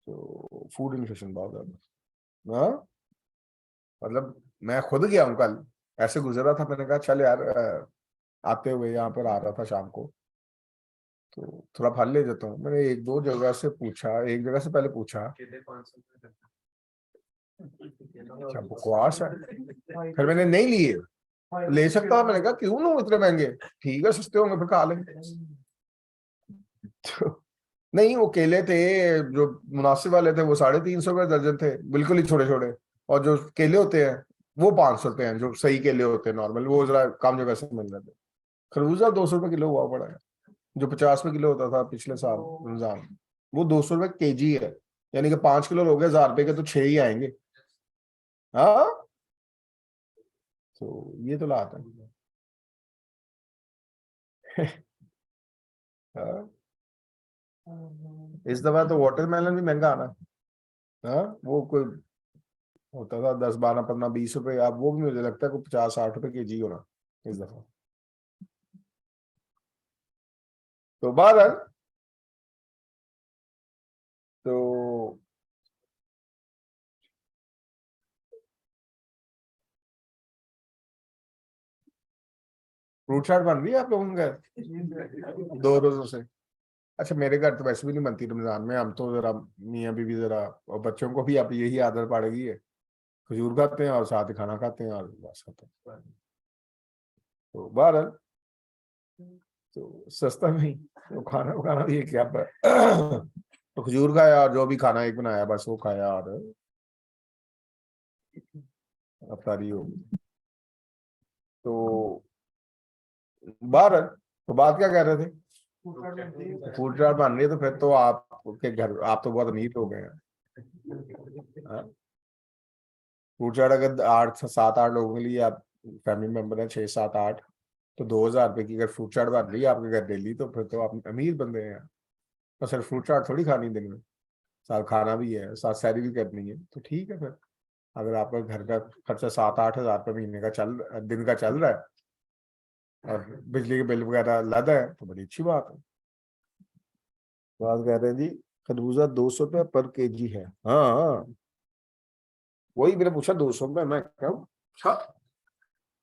तो फूड इन्फ्लेशन बहुत ज्यादा। हाँ, मतलब मैं खुद गया हूँ कल, ऐसे गुजरा था, मैंने कहा चल यार, आते हुए यहाँ पर आ रहा था शाम को, तो थोड़ा फल ले जाता हूँ। मैंने 1-2 जगह से पूछा, एक जगह से पहले पूछा, क्या बकवास है, फिर मैंने नहीं लिए, ले सकता, मैंने कहा क्यों लूं इतने महंगे, ठीक है सस्ते होंगे फिर खा लेंगे। तो नहीं, वो केले थे जो मुनासिब वाले थे, वो 350 रुपए दर्जन थे, बिल्कुल ही छोटे छोटे। और जो केले होते हैं वो 500 रुपए हैं, जो सही केले होते हैं नॉर्मल, वो जरा कम जगह से मिल रहे थे। खरबूजा 200 रुपए किलो हुआ पड़ा है, जो 50 रुपए किलो होता था पिछले साल रमजान, वो 200 रुपए केजी है। यानी कि 5 किलो हो गए 1000 रुपए के, तो 6 ही आएंगे। हाँ, तो ये तो लात है। हाँ, इस दफा तो वाटरमेलन भी महंगा आना। हाँ, वो कोई होता था 10, 12, 15, 20 रुपए, अब वो भी मुझे लगता है कोई 50, 60 रुपए केजी होना इस दफा। तो बहरहाल, तो फ्रूट चाट बन रही है आप लोगों के घर 2 रोजों से? अच्छा, मेरे घर तो वैसे भी नहीं बनती रमजान में, हम तो जरा मियाँ बीवी जरा, और बच्चों को भी अब यही आदत पड़ गई है, खजूर खाते हैं और साथ ही खाना खाते हैं, और बस खत्म। तो बहरहाल, तो सस्ता नहीं, तो खाना खाना भी है क्या पर। तो खजूर खाया और जो भी खाना एक बनाया बस वो खाया, और अफ्तारी हो गई। तो बहरहाल, तो बात क्या कह रहे थे? फूड चाट बन रही है, तो फिर तो आपके घर, आप तो बहुत अमीर हो गए हैं। फूड चाट अगर 8-7-8 लोगों के लिए आप फैमिली मेंबर हैं, 6-7-8, तो 2000 रुपए की अगर फ्रूट चाट बन रही है आपके घर डेली, तो फिर तो आप अमीर बंदे हैं। तो सिर्फ फ्रूट चाट थोड़ी खानी दिन में, साथ खाना भी है, साथ सैरी भी करनी है, तो ठीक है फिर। अगर आपका घर का खर्चा 7-8 हजार रुपये महीने का दिन का चल रहा है, और बिजली के बिल वगैरह लद है, तो बड़ी अच्छी बात है। बात कह रहे हैं जी, खरबूजा 200 रुपये पर केजी है। हाँ हाँ, वही मैंने पूछा 200 रुपये, मैं क्या, अच्छा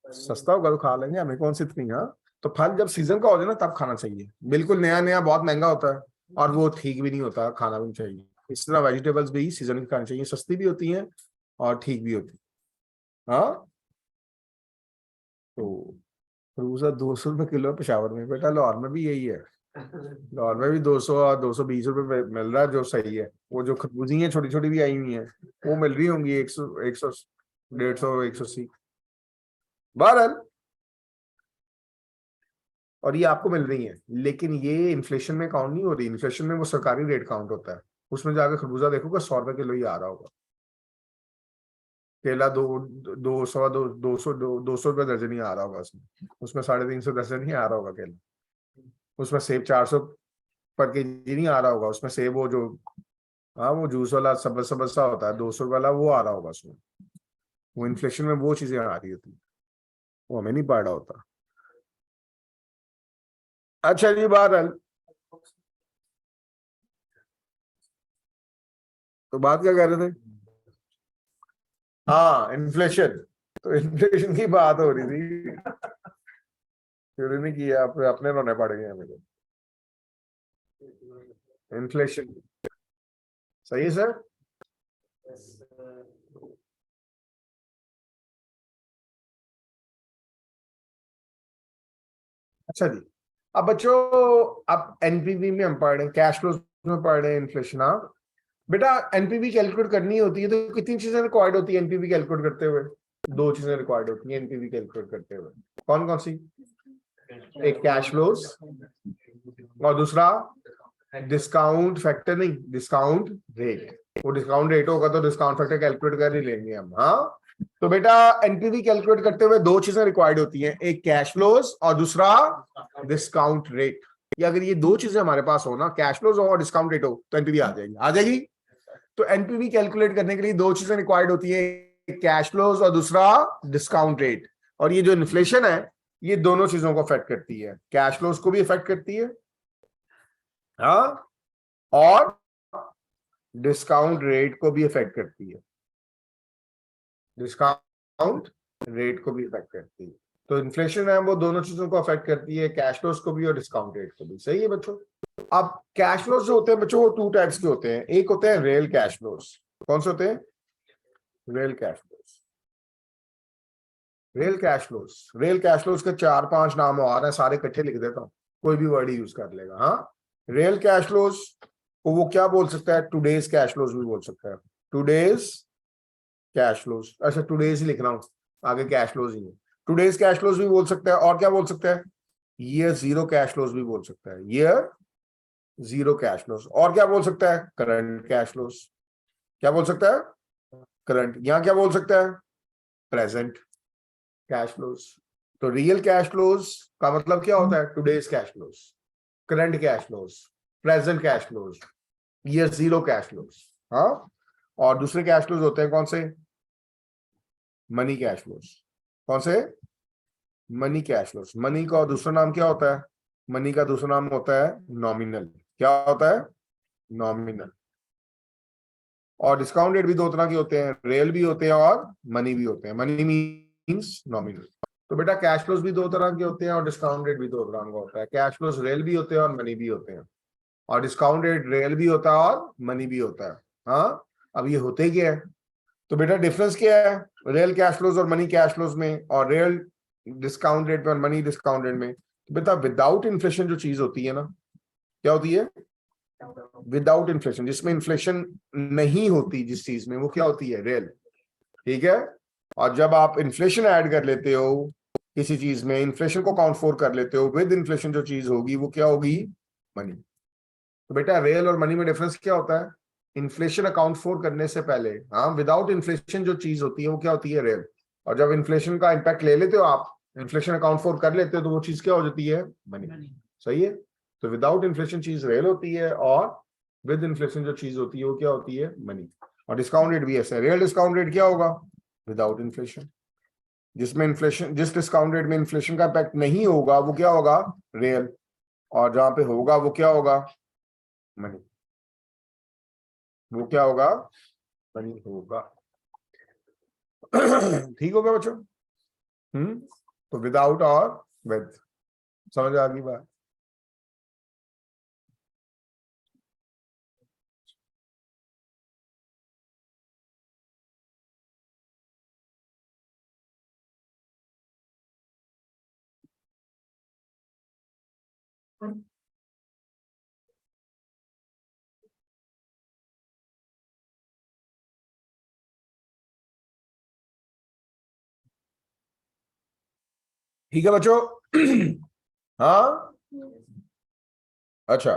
सस्ता होगा तो खा लेंगे, हमें कौन सी इतनी। हाँ, तो फल जब सीजन का हो जाए ना तब खाना चाहिए, बिल्कुल नया नया बहुत महंगा होता है, और वो ठीक भी नहीं होता, खाना भी नहीं चाहिए। इस तरह वेजिटेबल्स भी सीजन की खानी चाहिए, सस्ती भी होती हैं और ठीक भी होती है। हाँ, तो खरबूजा 200 रुपये किलो है पेशावर में, बेटा लाहौर में भी यही है। लाहौर में भी 200 और 220 रुपये मिल रहा है, जो सही है। वो जो खरबूजी है छोटी छोटी भी आई हुई है, वो मिल रही होंगी 100, 100, 150, 180। बहरहाल, और ये आपको मिल रही है, लेकिन ये इन्फ्लेशन में काउंट नहीं हो रही। इन्फ्लेशन में वो सरकारी रेट काउंट होता है, उसमें जाकर खरबूजा देखोगे 100 रुपए किलो ही आ रहा होगा। केला 200 रुपए दर्जन ही आ रहा होगा उसमें, उसमें 350 दर्जन ही आ रहा होगा केला। उसमें सेब 400 पर केजी नहीं आ रहा होगा, उसमें सेब वो जो हाँ वो जूस वाला सब सा होता है 200 वाला, वो आ रहा होगा उसमें, वो इन्फ्लेशन में वो चीजें आ रही होती, वो हमें नहीं पढ़ा होता। अच्छा जी, बहरहाल तो बात क्या कर रहे थे? हाँ इन्फ्लेशन, तो इन्फ्लेशन की बात हो रही थी, शुरू नहीं किया, अपने रोने पड़ गए मेरे। इन्फ्लेशन सही है सर। अच्छा जी, अब बच्चों, अब एनपीवी में हम पढ़ रहे हैं, कैश फ्लो में पढ़ रहे हैं इन्फ्लेशन। हाँ बेटा, एनपीवी कैलकुलेट करनी होती है तो कितनी चीजें रिक्वायर्ड होती है एनपीवी कैलकुलेट करते हुए? दो चीजें रिक्वायर्ड होती है एनपीवी कैलकुलेट करते हुए। कौन कौन सी? एक कैश फ्लोज और दूसरा डिस्काउंट फैक्टर, नहीं डिस्काउंट रेट। वो डिस्काउंट रेट होगा तो डिस्काउंट फैक्टर कैलकुलेट कर ही लेंगे हम। हाँ तो बेटा एनपीवी कैलकुलेट करते हुए दो चीजें रिक्वायर्ड होती हैं, एक कैश फ्लोज और दूसरा डिस्काउंट रेट। या अगर ये दो चीजें हमारे पास हो ना, कैश फ्लोज और डिस्काउंट रेट हो, तो एनपीवी आ जाएगी, आ जाएगी। तो एनपीवी कैलकुलेट करने के लिए दो चीजें रिक्वायर्ड होती है, कैश फ्लोज और दूसरा डिस्काउंट रेट। और ये जो इन्फ्लेशन है ये दोनों चीजों को अफेक्ट करती है, कैश फ्लोज को भी अफेक्ट करती है, हाँ, और डिस्काउंट रेट को भी अफेक्ट करती है, डिस्काउंट रेट को भी अफेक्ट करती है। तो इन्फ्लेशन है वो दोनों चीजों को अफेक्ट करती है, कैश फ्लोज को भी और डिस्काउंट रेट को भी। सही है बच्चों। अब कैश फ्लोज जो होते हैं बच्चों, वो टू टाइप्स के होते हैं। एक होते हैं रियल कैश फ्लोज। कौन से होते हैं? Real cash flows. Real cash flows, real cash flows के 4-5 नाम आ रहे हैं, सारे इकट्ठे लिख देता हूं, कोई भी वर्ड यूज कर लेगा। हाँ रियल कैश फ्लोज को वो क्या बोल सकता है? टुडेज कैश फ्लोज भी बोल सकता है, टुडेज कैश फ्लोज। अच्छा टुडेज ही लिख रहा हूं, आगे कैश फ्लोज ही है। टुडेज कैश फ्लोज भी बोल सकता है, और क्या बोल सकता है? ईयर जीरो कैश फ्लोज भी बोल सकता है, ईयर जीरो कैश फ्लोज। और क्या बोल सकता है? Current cash flows. क्या बोल सकता है? करंट। यहां क्या बोल सकता है? Present cash flows. तो रियल कैश फ्लोज का मतलब क्या होता है? Today's cash flows, current cash flows, present cash flows, year zero cash flows. हाँ और दूसरे कैश फ्लोज होते हैं कौन से? Money cash flows. कौन से? Money cash flows. मनी का दूसरा नाम क्या होता है? मनी का दूसरा नाम होता है नॉमिनल। क्या होता है? नॉमिनल। और डिस्काउंट रेट भी दो तरह के होते हैं, रियल भी होते हैं और मनी भी होते हैं। Money means nominal. तो बेटा कैश फ्लोज भी दो तरह के होते हैं और डिस्काउंट रेट भी दो तरह का होता है। कैश फ्लोज रियल भी होते हैं और मनी भी होते हैं, और डिस्काउंट रेट रियल भी होता है और मनी भी होता है। हाँ अब ये होते क्या है? तो बेटा डिफरेंस क्या है रियल कैश फ्लोज और मनी कैश फ्लोज में, और रियल डिस्काउंट रेट में और मनी डिस्काउंट रेट में? तो बेटा विदाउट इन्फ्लेशन जो चीज होती है ना, क्या होती है? विदाउट इन्फ्लेशन, जिसमें इन्फ्लेशन नहीं होती जिस चीज में, वो क्या होती है? रियल। ठीक है। और जब आप इन्फ्लेशन ऐड कर लेते हो किसी चीज में, इन्फ्लेशन को काउंट फॉर कर लेते हो, विद इन्फ्लेशन जो चीज होगी वो क्या होगी? मनी। तो बेटा रियल और मनी में डिफरेंस क्या होता है? इन्फ्लेशन अकाउंट फॉर करने से पहले, हाँ विदाउट इन्फ्लेशन जो चीज होती है वो क्या होती है? रियल। और जब इन्फ्लेशन का इम्पैक्ट ले लेते हो आप, इन्फ्लेशन अकाउंट फॉर कर लेते हो, तो वो चीज क्या हो जाती है? मनी। सही है। तो विदाउट इन्फ्लेशन चीज रियल होती है, और विद इन्फ्लेशन जो चीज होती है वो क्या होती है? मनी। और डिस्काउंट रेट भी ऐसा है। रियल डिस्काउंट रेट क्या होगा? Without inflation. जिसमें इन्फ्लेशन, जिस डिस्काउंट रेट में इन्फ्लेशन का इम्पैक्ट नहीं होगा वो क्या होगा? रियल। और जहां पे होगा वो क्या होगा? मनी। वो क्या होगा? मनी होगा। ठीक हो गया बच्चों? तो विदाउट और विद, समझ आ गई बात? ठीक है बच्चों। हाँ अच्छा,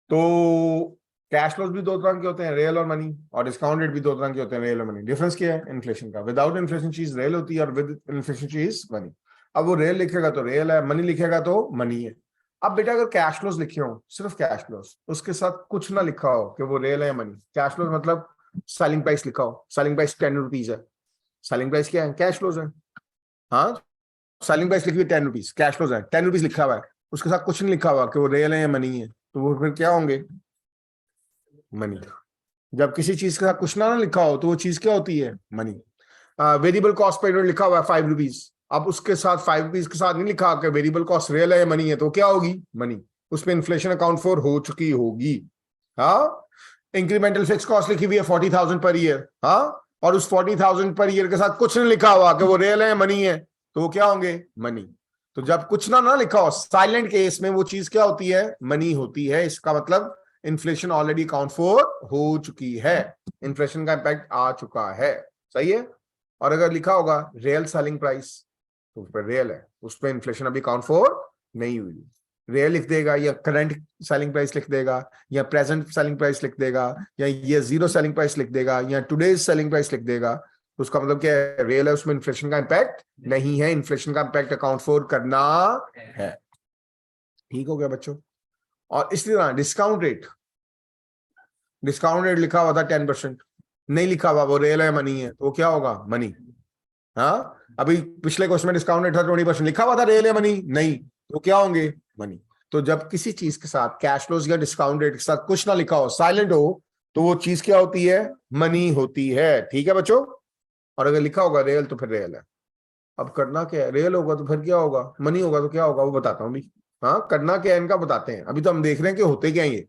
तो कैश फ्लोज भी दो तरह के होते हैं, रियल और मनी, और डिस्काउंट रेट भी दो तरह के होते हैं, रियल और मनी। डिफरेंस क्या है? इन्फ्लेशन का। विदाउट इन्फ्लेशन चीज रियल होती है और विद इन्फ्लेशन चीज मनी। अब वो रियल लिखेगा तो रियल है, मनी लिखेगा तो मनी है। अब बेटा अगर कैश फ्लोज लिखे हो, सिर्फ कैश फ्लोज, उसके साथ कुछ ना लिखा हो कि वो रियल है या मनी, कैश फ्लोज मतलब सेलिंग प्राइस लिखा हो, सेलिंग प्राइस 10 रुपीज है, सेलिंग प्राइस क्या है, कैश फ्लोज है। हाँ, सेलिंग प्राइस लिखी हुई 10 रुपीज, कैश फ्लोज है 10 रुपीज लिखा हुआ है, उसके साथ कुछ नहीं लिखा हुआ कि वो रियल है या मनी है, तो वो फिर क्या होंगे, मनी। जब किसी चीज के साथ कुछ ना लिखा हो तो वो चीज क्या होती है, money. Variable cost per unit लिखा हुआ है 5 रुपीज, अब उसके साथ 5 रुपीज के साथ नहीं लिखा कि वेरिएबल कॉस्ट रियल है या मनी है, तो क्या होगी, मनी। उसमें इन्फ्लेशन अकाउंट फॉर हो चुकी होगी। हाँ, इंक्रीमेंटल फिक्स कॉस्ट लिखी हुई है 40,000 पर ईयर, हाँ, और उस 40,000 पर ईयर के साथ कुछ नहीं लिखा हुआ कि वो रियल है या मनी है, तो वो क्या होंगे, मनी। तो जब कुछ ना लिखा हो साइलेंट केस में, वो चीज क्या होती है, मनी होती है। इसका मतलब इन्फ्लेशन ऑलरेडी अकाउंट फॉर हो चुकी है, इन्फ्लेशन का इंपैक्ट आ चुका है, सही है। और अगर लिखा होगा रियल सेलिंग प्राइस, तो उस पर रियल है, उस पर इन्फ्लेशन अभी अकाउंट फॉर नहीं हुई, रियल लिख देगा, या करंट सेलिंग प्राइस लिख देगा, या प्रेजेंट सेलिंग प्राइस लिख देगा, या ये जीरो सेलिंग प्राइस लिख देगा, या टुडेज सेलिंग प्राइस लिख देगा, तो उसका मतलब क्या है, रियल है, उसमें इन्फ्लेशन का इंपैक्ट नहीं है, इन्फ्लेशन का इंपैक्ट अकाउंट फॉर करना है। ठीक हो गया बच्चों। और इसी तरह डिस्काउंट रेट, डिस्काउंट रेट लिखा हुआ था 10%, नहीं लिखा हुआ वो रियल है मनी है, तो क्या होगा, मनी। हाँ, अभी पिछले क्वेश्चन में डिस्काउंट रेट था 20%, लिखा हुआ था रियल है मनी, नहीं, तो क्या होंगे, मनी। तो जब किसी चीज के साथ कैश फ्लोज या डिस्काउंट रेट के साथ कुछ ना लिखा हो, साइलेंट हो, तो वो चीज क्या होती है, मनी होती है। ठीक है बच्चों। और अगर लिखा होगा रियल तो फिर रियल है। अब करना क्या है, रियल होगा तो फिर क्या होगा, मनी होगा तो क्या होगा, वो बताता हूँ अभी। हाँ, करना क्या है इनका बताते हैं, अभी तो हम देख रहे हैं कि होते क्या है ये।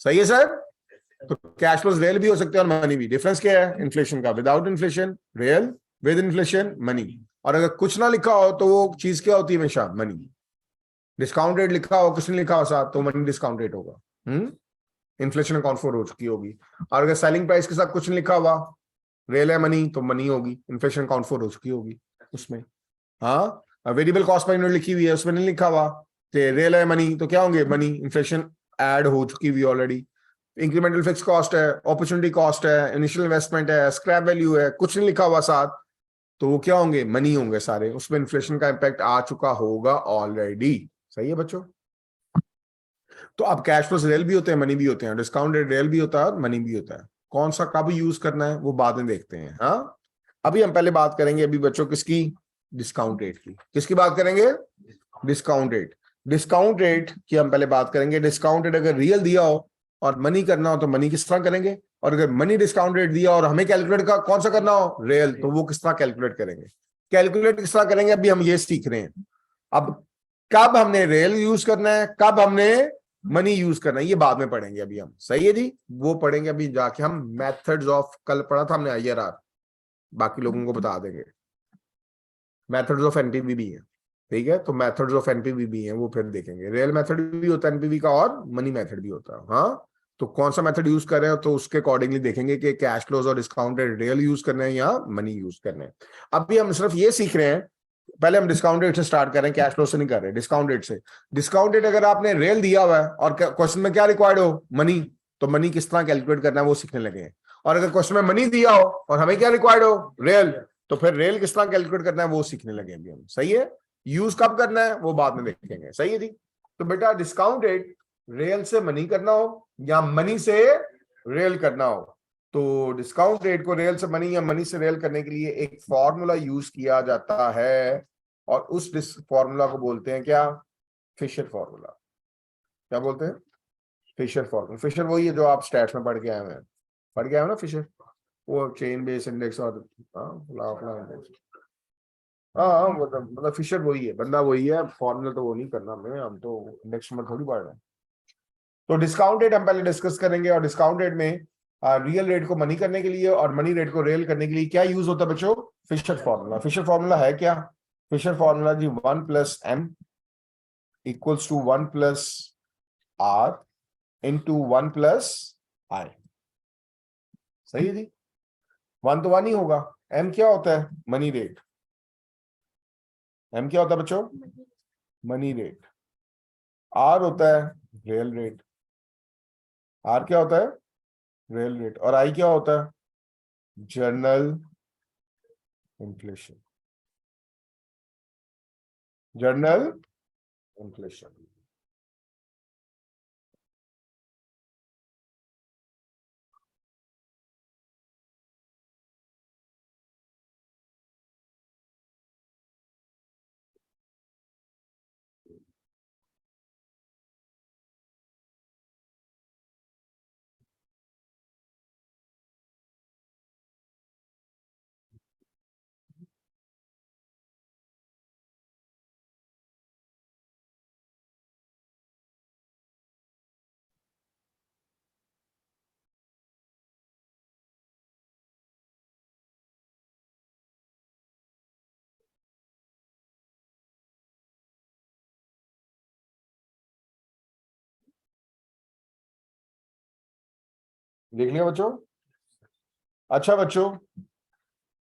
सही है सर। तो कैश फ्लोज रियल भी हो सकते हैं और मनी भी। डिफरेंस क्या है, इन्फ्लेशन का, without inflation real, with inflation money. और अगर कुछ ना लिखा हो तो वो चीज क्या होती है, हमेशा मनी। डिस्काउंट रेट लिखा हो, कुछ नहीं लिखा हो साथ, तो मनी डिस्काउंट रेट होगा। इन्फ्लेशन अकाउंट फॉर हो चुकी होगी। और अगर सेलिंग प्राइस के साथ कुछ नहीं लिखा हुआ, रियल है मनी, तो मनी होगी, इन्फ्लेशन अकाउंट फॉर हो चुकी होगी उसमें। हाँ, वेरिएबल कॉस्ट पर यूनिट लिखी हुई है, उसमें नहीं लिखा हुआ रियल है मनी, तो क्या होंगे, मनी, इन्फ्लेशन ऐड हो चुकी हुई ऑलरेडी। इंक्रीमेंटल फिक्स कॉस्ट है, अपॉर्चुनिटी कॉस्ट है, इनिशियल इन्वेस्टमेंट है, स्क्रैप वैल्यू है, कुछ नहीं लिखा हुआ साथ, तो वो क्या होंगे, मनी होंगे सारे, उसमें इन्फ्लेशन का इंपैक्ट आ चुका होगा ऑलरेडी। सही है बच्चों। तो अब कैश फ्लोज रियल भी होते हैं, मनी भी होते हैं, डिस्काउंट रेट रियल भी होता है और मनी भी होता है। कौन सा कब यूज करना है वो बाद में देखते हैं। हाँ, अभी हम पहले बात करेंगे अभी बच्चों किसकी, डिस्काउंट रेट की। किसकी बात करेंगे, डिस्काउंट रेट। डिस्काउंट रेट की हम पहले बात करेंगे। डिस्काउंट रेट अगर रियल दिया हो और मनी करना हो तो मनी किस तरह करेंगे, और अगर मनी डिस्काउंट रेट दिया और हमें कैलकुलेट का कौन सा करना हो, रियल, तो वो किस तरह कैलकुलेट करेंगे। कैलकुलेट किस तरह करेंगे अभी हम ये सीख रहे हैं। अब कब हमने रियल यूज करना है, कब हमने मनी यूज करना है, ये बाद में पढ़ेंगे अभी हम। सही है जी, वो पढ़ेंगे अभी जाके हम। मेथड्स ऑफ, कल पढ़ा था हमने IRR, बाकी लोगों को बता देंगे। मेथड्स ऑफ एनपीवी भी है, ठीक है, तो मेथड्स ऑफ एनपीवी भी है, वो फिर देखेंगे। रियल मेथड भी होता है एनपीवी का और मनी मेथड भी होता है। हाँ, तो कौन सा मेथड यूज कर रहे हो तो उसके अकॉर्डिंगली देखेंगे कि कैश फ्लोज और डिस्काउंट रेट रियल यूज करना है या मनी यूज करना है। अभी हम सिर्फ ये सीख रहे हैं, पहले हम डिस्काउंट रेट से स्टार्ट कर रहे हैं, कैश फ्लो से नहीं कर रहे, डिस्काउंट रेट से। डिस्काउंट रेट अगर आपने रियल दिया हुआ है और क्वेश्चन में क्या रिक्वायर्ड हो, मनी, तो मनी किस तरह कैलकुलेट करना है वो सीखने लगे हैं। और अगर क्वेश्चन में मनी दिया हो और हमें क्या रिक्वायर्ड हो, रियल, तो फिर रियल किस तरह कैलकुलेट करना है वो सीखने लगे अभी हम। सही है, यूज कब करना है वो बाद में देखेंगे। सही है जी। तो बेटा डिस्काउंट रेट रियल से मनी करना हो या मनी से रियल करना हो, तो डिस्काउंट रेट को रियल से मनी या मनी से रियल करने के लिए एक फॉर्मूला यूज किया जाता है, और उस फॉर्मूला को बोलते हैं क्या, फिशर फॉर्मूला। क्या बोलते हैं, फिशर फॉर्मूला। फिशर वही है जो आप स्टैट्स में पढ़ के आए हैं, पढ़ के आए हो ना फिशर, वो चेन बेस इंडेक्स और इंडेक्स। हाँ हाँ, मतलब फिशर वही है, बंदा वही है, फॉर्मूला तो वो नहीं करना हमें, हम तो इंडेक्स में थोड़ी पढ़ रहे हैं। तो डिस्काउंट रेट हम पहले डिस्कस करेंगे, और डिस्काउंट रेट में रियल रेट को मनी करने के लिए और मनी रेट को रियल करने के लिए क्या यूज होता है बच्चों, फिशर फॉर्मूला। फिशर फॉर्मूला है क्या, फिशर फॉर्मूला जी 1+m equals to 1+r into 1+i। सही है जी, 1 तो 1 ही होगा। m क्या होता है, मनी रेट। m क्या होता है बच्चों, मनी रेट। r होता है रियल रेट। r क्या होता है, रियल रेट। और i क्या होता है, जर्नल इन्फ्लेशन। Journal inflation. देख लिया बच्चों? अच्छा बच्चों,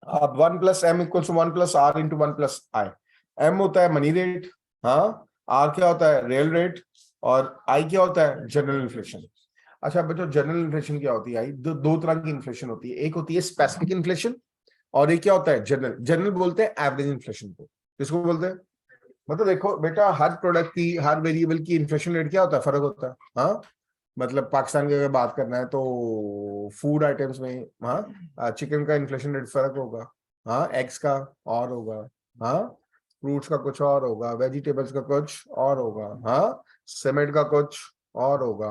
अब 1+m=1+r×1+i। m होता है मनी रेट, हाँ, r क्या होता है रियल रेट, और i क्या होता है जनरल इन्फ्लेशन। अच्छा बच्चों, जनरल इन्फ्लेशन क्या होती है? दो तरह की इन्फ्लेशन होती है, एक होती है स्पेसिफिक इन्फ्लेशन, और एक क्या होता है जनरल। जनरल बोलते हैं एवरेज इन्फ्लेशन को। किसको बोलते हैं? मतलब देखो बेटा, हर प्रोडक्ट की, हर वेरिएबल की इन्फ्लेशन रेट क्या होता है, फर्क होता है। हाँ, मतलब पाकिस्तान की अगर बात करना है तो फूड आइटम्स में, हाँ, चिकन का इन्फ्लेशन रेट फर्क होगा, हाँ, एग्स का और होगा, हाँ, फ्रूट्स का कुछ और होगा, वेजिटेबल्स का कुछ और होगा, हाँ, सीमेंट का कुछ और होगा,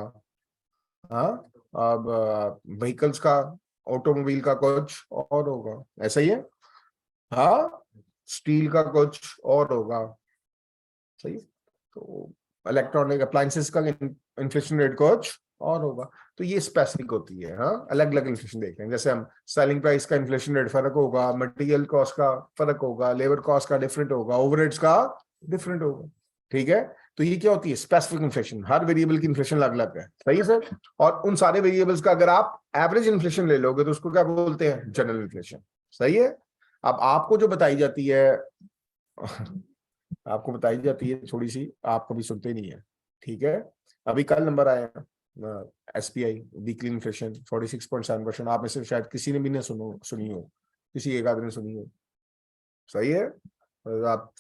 हाँ, अब व्हीकल्स का, ऑटोमोबाइल का कुछ और होगा, ऐसा ही है, हाँ, स्टील का कुछ और होगा, सही है? तो इलेक्ट्रॉनिक अप्लायंसेस का इन्फ्लेशन रेट कुछ और होगा। तो ये स्पेसिफिक होती है, हाँ, अलग अलग इन्फ्लेशन देख रहे हैं। जैसे हम सेलिंग प्राइस का इन्फ्लेशन रेट फर्क होगा, मटेरियल कॉस्ट का फर्क होगा, लेबर कॉस्ट का डिफरेंट होगा, ओवरहेड्स का डिफरेंट होगा, ठीक है? तो ये क्या होती है स्पेसिफिक इन्फ्लेशन, हर वेरिएबल की इन्फ्लेशन अलग अलग है, सही है सर? और उन सारे वेरिएबल्स का अगर आप एवरेज इन्फ्लेशन ले लोगे तो उसको क्या बोलते हैं जनरल इन्फ्लेशन, सही है? अब आपको जो बताई जाती है आपको बताई जाती है थोड़ी सी, आप कभी सुनते नहीं है, ठीक है? अभी कल नंबर आया एसपीआई वीकली इन्फ्लेशन 46.7%। आप में से शायद किसी ने भी नहीं सुनी हो, किसी एक आदमी ने सुनी हो, सही है? और आप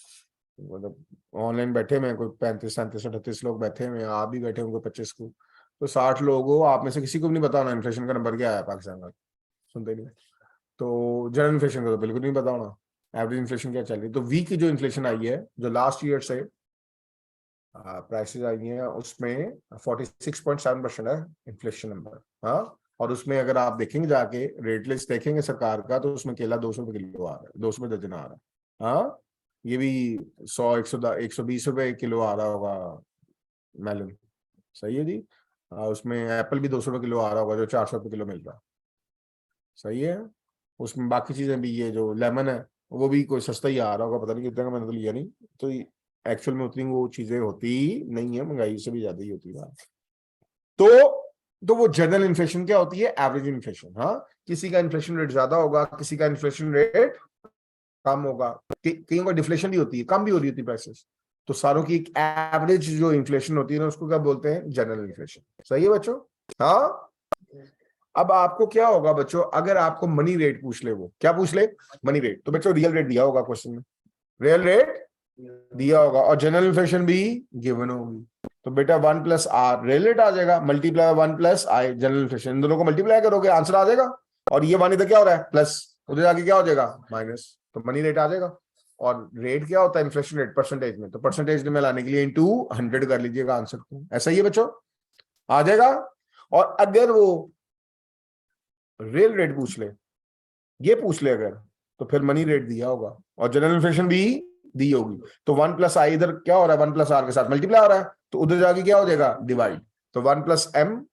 मतलब ऑनलाइन बैठे हुए हैं, कोई 35 37 38 लोग बैठे हुए हैं, आप भी बैठे होंगे 25 को, तो 60 लोग हो, आप में से किसी को भी नहीं पता होना इन्फ्लेशन का नंबर क्या है पाकिस्तान का, सुनते नहीं। तो जनरल इन्फ्लेशन का तो बिल्कुल नहीं पता होना, एवरेज इन्फ्लेशन क्या चल रही है। तो वीक की जो इन्फ्लेशन आई है, जो लास्ट ईयर से प्राइसेस आई हैं, उसमें 46.7% है इन्फ्लेशन नंबर, हाँ। और उसमें अगर आप देखेंगे जाके रेट लिस्ट देखेंगे सरकार का, तो उसमें केला 200 रुपये किलो आ रहा है, 200 रुपये दर्जन आ रहा है, हाँ। ये भी 100 120 रुपये किलो आ रहा होगा मेलन, सही है जी। उसमें एप्पल भी 200 रुपये किलो आ रहा होगा, जो 400 रुपये किलो मिल रहा है, सही है। उसमें बाकी चीजें भी, ये जो लेमन है वो भी कोई सस्ता ही आ रहा होगा, पता नहीं कितने का, मैंने तो लिया नहीं। तो एक्चुअल में उतनी वो चीजें होती नहीं है, महंगाई से भी ज्यादा ही होती है। तो वो जनरल इन्फ्लेशन क्या होती है, एवरेज इन्फ्लेशन, हाँ। किसी का इन्फ्लेशन रेट ज्यादा होगा, किसी का इन्फ्लेशन रेट कम होगा, कहीं का डिफ्लेशन भी होती है, कम भी हो रही होती है प्राइसेस। तो सारों की एक एवरेज जो इन्फ्लेशन होती है ना, उसको क्या बोलते हैं जनरल इन्फ्लेशन, सही है बच्चों? हाँ। अब आपको क्या होगा बच्चों, अगर आपको मनी रेट पूछ ले, वो क्या पूछ ले, मनी रेट, तो बच्चों रियल रेट दिया होगा क्वेश्चन में, रियल रेट दिया होगा, और जनरल इन्फ्लेशन भी गिवन होगी। तो बेटा 1+r रियल रेट आ जाएगा, मल्टीप्लाई 1+i जनरल इन्फ्लेशन, इन दोनों को मल्टीप्लाई करोगे आंसर आ जाएगा। और ये वन इधर क्या हो रहा है प्लस, उधर जाके क्या हो जाएगा माइनस, तो मनी रेट आ जाएगा। और रेट क्या होता है इन्फ्लेशन रेट परसेंटेज में, तो परसेंटेज में लाने के लिए इंटू 100 कर लीजिएगा आंसर को, ऐसा ही है बच्चों, आ जाएगा। और अगर वो रियल रेट पूछ ले, ये पूछ ले अगर, तो फिर मनी रेट दिया होगा और जनरल इन्फ्लेशन भी दी होगी। तो 1+i इधर क्या हो रहा है, 1+r के साथ मल्टीप्लाई हो रहा है, तो उधर जाके क्या हो जाएगा डिवाइड, तो 1+m,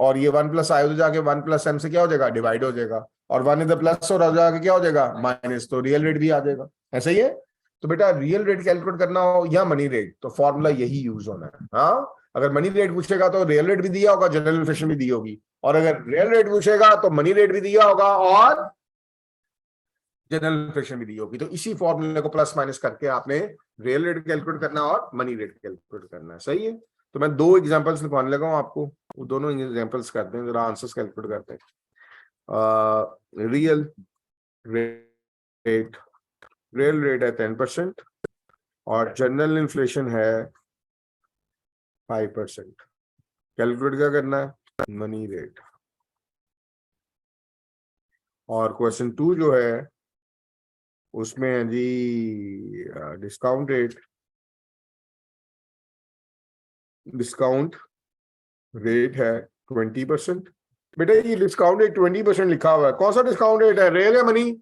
और ये 1+i उधर जाके 1+m से क्या हो जाएगा डिवाइड हो जाएगा, और 1 इधर प्लस और उधर जाके क्या हो जाएगा माइनस, तो रियल रेट भी आ जाएगा, ऐसा ही है। तो बेटा रियल रेट कैलकुलेट करना हो या मनी रेट, तो फॉर्मूला यही यूज होना है, हाँ। अगर मनी रेट पूछेगा तो रियल रेट भी दिया होगा, जनरल इन्फ्लेशन भी दी होगी, और अगर रियल रेट पूछेगा तो मनी रेट भी दिया होगा और जनरल इन्फ्लेशन भी दी होगी। तो इसी फॉर्मूले को प्लस माइनस करके आपने रियल रेट कैलकुलेट करना और मनी रेट कैलकुलेट करना है, सही है। तो मैं दो एग्जांपल्स लिखवाने लगा हूं आपको, वो दोनों एग्जांपल्स करते हैं, जरा आंसर्स कैलकुलेट करते हैं। रेट रियल रेट है 10% और जनरल इन्फ्लेशन है 5%। कैलकुलेट क्या करना है, मनी रेट। और क्वेश्चन 2 जो है उसमें है जी डिस्काउंट रेट, डिस्काउंट रेट है 20%। बेटा ये डिस्काउंट रेट 20% लिखा हुआ है, कौन सा डिस्काउंट रेट है, रियल या मनी?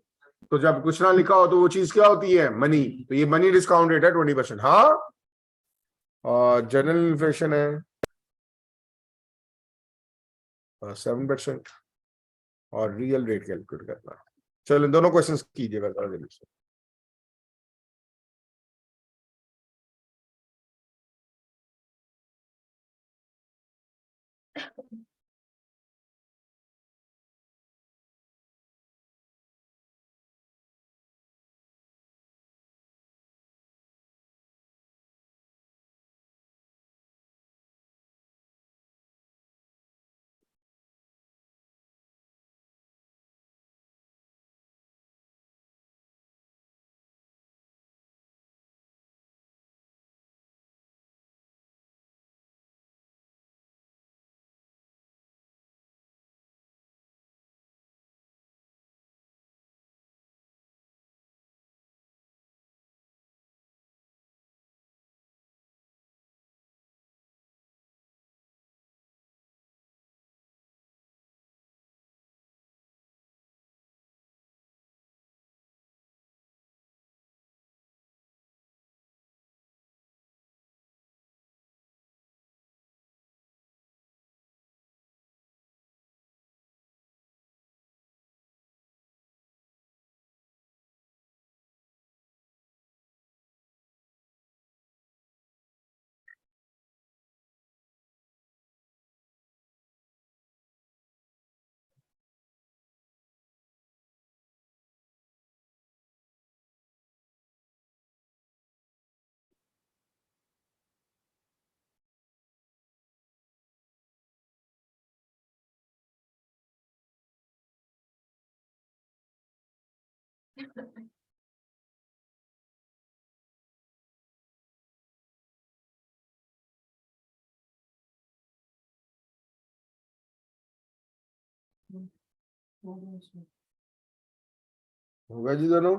तो जब कुछ ना लिखा हो तो वो चीज क्या होती है, मनी। तो ये मनी डिस्काउंट रेट है 20%, हाँ। और जनरल इन्फ्लेशन है 7%। और रियल रेट कैलकुलेट करना। चलो दोनों क्वेश्चंस कीजिएगा जल्दी से। होगा जी दोनों।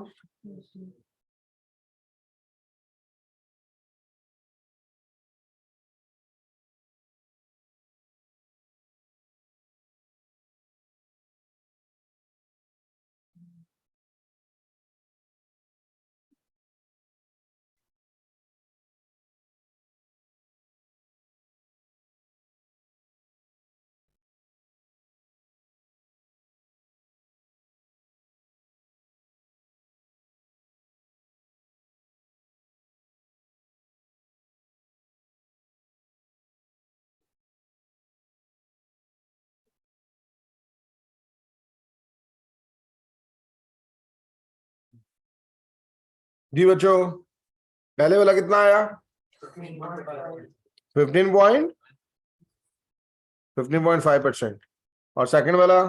जी बच्चों, पहले वाला कितना आया? 15.5%। और सेकंड वाला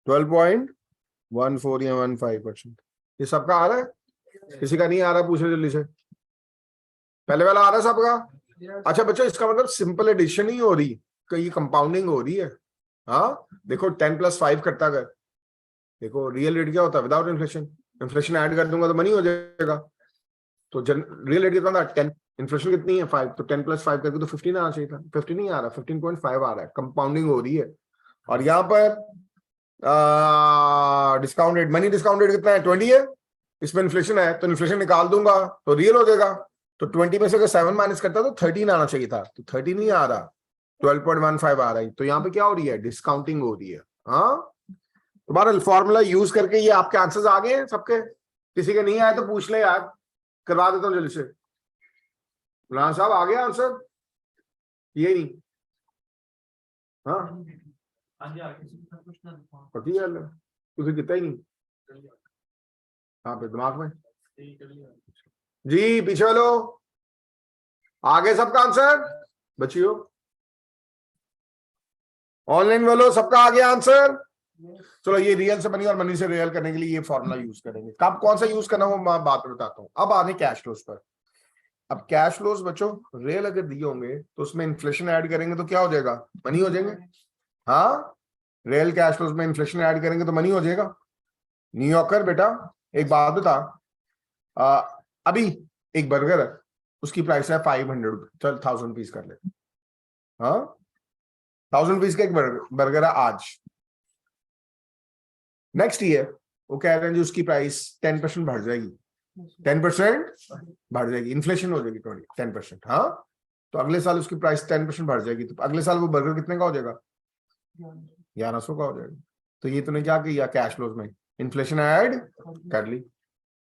12.14 या 15%। ये सबका आ रहा है? किसी का नहीं आ रहा? पूछो जल्दी से। पहले वाला आ रहा है सबका? अच्छा बच्चों, इसका मतलब सिंपल एडिशन ही हो रही, कहीं कंपाउंडिंग हो रही है। हाँ देखो, 10 + 5 करता गया। देखो रियल रेट क्या होता है विदाउट इन्फ्लेशन। इन्फ्लेशन ऐड कर दूंगा तो मनी हो जाएगा। तो रियल रेट कितना था? 10। इन्फ्लेशन कितनी है? 5। तो 10 + 5 करके तो 15 आना चाहिए था। 15 नहीं आ रहा, 15.5 आ रहा है। कंपाउंडिंग हो रही है। और यहाँ पर discount rate, money discount rate कितना है? 20 है। इसमें इन्फ्लेशन है तो इन्फ्लेशन निकाल दूंगा तो रियल हो जाएगा। तो 20 में से अगर 7 माइनस करता तो 13 आना चाहिए था। तो 13 नहीं आ रहा, 12.15 आ रहा है। तो यहाँ पे क्या हो रही है? डिस्काउंटिंग हो रही है। हाँ, तुम्हारा फॉर्मूला यूज करके ये आपके आंसर्स आ गए हैं सबके? किसी के नहीं आए तो पूछ ले यार, करवा देता हूँ जल्दी से। राणा साहब आ गया आंसर? ये नहीं? हाँ पति है, तुझे कितना ही नहीं। हाँ पे दिमाग में जी। पीछे वालो आगे, सबका आंसर बच्चियों? ऑनलाइन वालों सबका आ गया आंसर? चलो ये रियल से मनी और मनी से रियल करने के लिए ये फॉर्मूला यूज करेंगे। कब कौन सा यूज करना वो मैं बात बताता हूँ। अब आने कैश फ्लोज पर। अब कैश फ्लोज बच्चों रियल अगर दिए होंगे तो उसमें इन्फ्लेशन ऐड करेंगे तो क्या हो जाएगा? मनी हो जाएंगे। हाँ, रियल कैश फ्लोज में इन्फ्लेशन ऐड करेंगे तो मनी हो जाएगा। न्यूयॉर्कर बेटा एक बात बता, अभी एक बर्गर है, उसकी प्राइस है 500। चल 1000 रुपीज कर ले। हाँ, 1000 रुपीज का एक बर्गर है आज। नेक्स्ट ईयर वो कह रहे हैं जी उसकी प्राइस 10% बढ़ जाएगी। 10% बढ़ जाएगी, इन्फ्लेशन हो जाएगी 10%। हाँ, तो अगले साल उसकी प्राइस 10% बढ़ जाएगी। तो अगले साल वो बर्गर कितने का हो जाएगा? 1100 का हो जाएगा। तो ये तूने क्या किया? कैश फ्लोज में इन्फ्लेशन ऐड कर ली।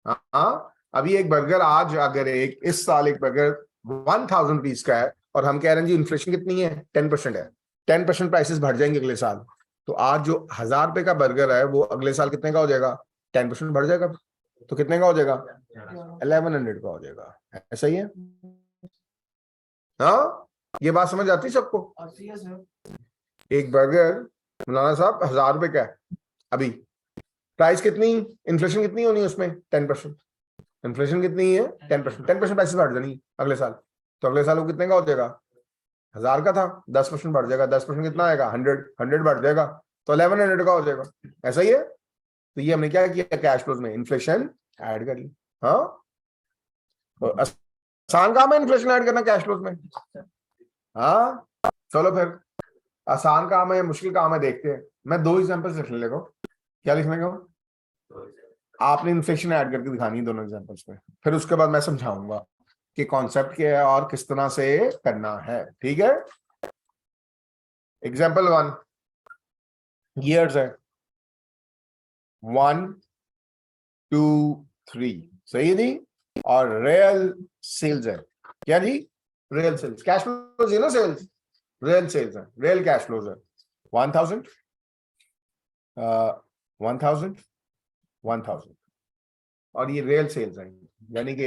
हाँ, अभी एक बर्गर आज अगर इस साल एक बर्गर 1000 रुपीज का है और हम कह रहे हैं जी इन्फ्लेशन कितनी है? 10% है। 10% प्राइसेस बढ़ जाएंगे अगले साल। तो आज जो 1000 रुपए का बर्गर है वो अगले साल कितने का हो जाएगा? 10% बढ़ जाएगा। तो कितने का हो जाएगा? 1100 का हो जाएगा। ऐसा ही है। हाँ, ये बात समझ आती है सबको? एक बर्गर मौलाना साहब 1000 रुपए का है, अभी प्राइस कितनी, इन्फ्लेशन कितनी होनी है उसमें? 10%। इन्फ्लेशन कितनी है? 10%। 10% प्राइसेस बढ़ जानी अगले साल। तो अगले साल वो कितने का हो जाएगा? 1000 का था, 10% बढ़ जाएगा। 10% कितना आएगा? 100 बढ़ जाएगा तो 1100 का हो जाएगा। ऐसा ही है। तो ये हमने क्या किया? कैश फ्लोज में इन्फ्लेशन ऐड कर ली। हाँ, तो आसान काम है इन्फ्लेशन ऐड करना कैश फ्लोज में। हाँ चलो फिर, आसान काम है मुश्किल काम है देखते हैं। मैं 2 एग्जांपल्स लिखने लगा। क्या लिखने का? आपने इन्फ्लेशन ऐड करके दिखानी है दोनों एग्जांपल्स में, फिर उसके बाद मैं समझाऊंगा कि कॉन्सेप्ट क्या है और किस तरह से करना है। ठीक है? एग्जांपल 1 ईयर्स है 1 2 3, सही है जी। और रियल सेल्स है क्या जी? Real sales. कैश फ्लोज है ना सेल्स, रियल सेल्स है, रियल कैश फ्लोज है 1000 1000 1000। और ये रियल सेल्स है, यानी कि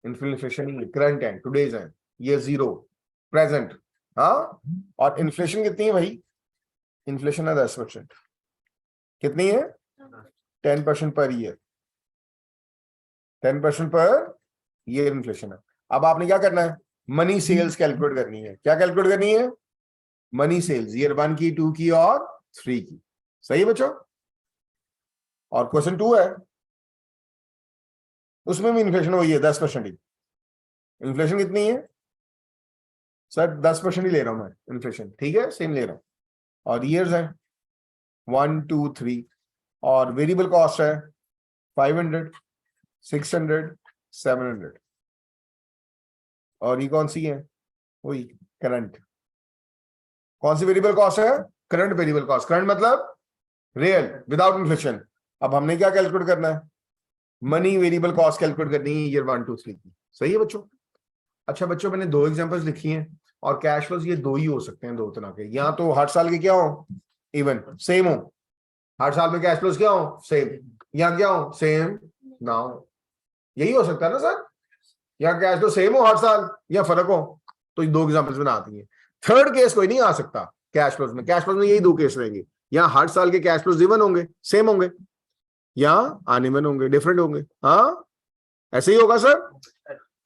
इन्फ्लेशन करंट है, टुडेज है, ये 0 प्रेजेंट। हाँ, और इन्फ्लेशन कितनी है भाई? इन्फ्लेशन है 10%। कितनी है? 10% per year, 10% per year inflation है। अब आपने क्या करना है, मनी सेल्स कैलकुलेट करनी है। क्या कैलकुलेट करनी है, मनी सेल्स ईयर 1 की, 2 की और 3 की। सही है बच्चों, और क्वेश्चन 2 है, उसमें भी इन्फ्लेशन वही है 10% ही। इन्फ्लेशन कितनी है सर, 10% ही ले रहा हूं मैं इन्फ्लेशन, ठीक है, सेम ले रहा हूं, और ईयर्स है 1 2 3, और वेरिएबल कॉस्ट है 500 600 700, और ये कौन सी है, वही करंट। कौन सी वेरिएबल कॉस्ट है, करंट वेरिएबल कॉस्ट। करंट मतलब रियल विदाउट इन्फ्लेशन। अब हमने क्या कैलकुलेट करना है, मनी वेरिएबल कॉस्ट कैलकुलेट करनी है ईयर 1 2 3 की। सही है बच्चों। अच्छा बच्चों, मैंने 2 एग्जांपल्स लिखी हैं, और कैश फ्लोज ये 2 ही हो सकते हैं, 2 तरह के, या तो हर साल के क्या हो, इवन सेम हो, हर साल में कैश फ्लोज क्या हो, सेम, या क्या हो, सेम ना हो। यही हो सकता है ना सर, या कैश फ्लो सेम हो हर साल, या फर्क हो। तो ये 2 एग्जांपल्स में आती है। थर्ड केस कोई नहीं आ सकता कैश फ्लोज में। कैश फ्लोज में यही 2 केस रहेंगे, या हर साल के कैश फ्लोज इवन होंगे, सेम होंगे, या अनइवन होंगे, डिफरेंट होंगे। हाँ, ऐसे ही होगा सर।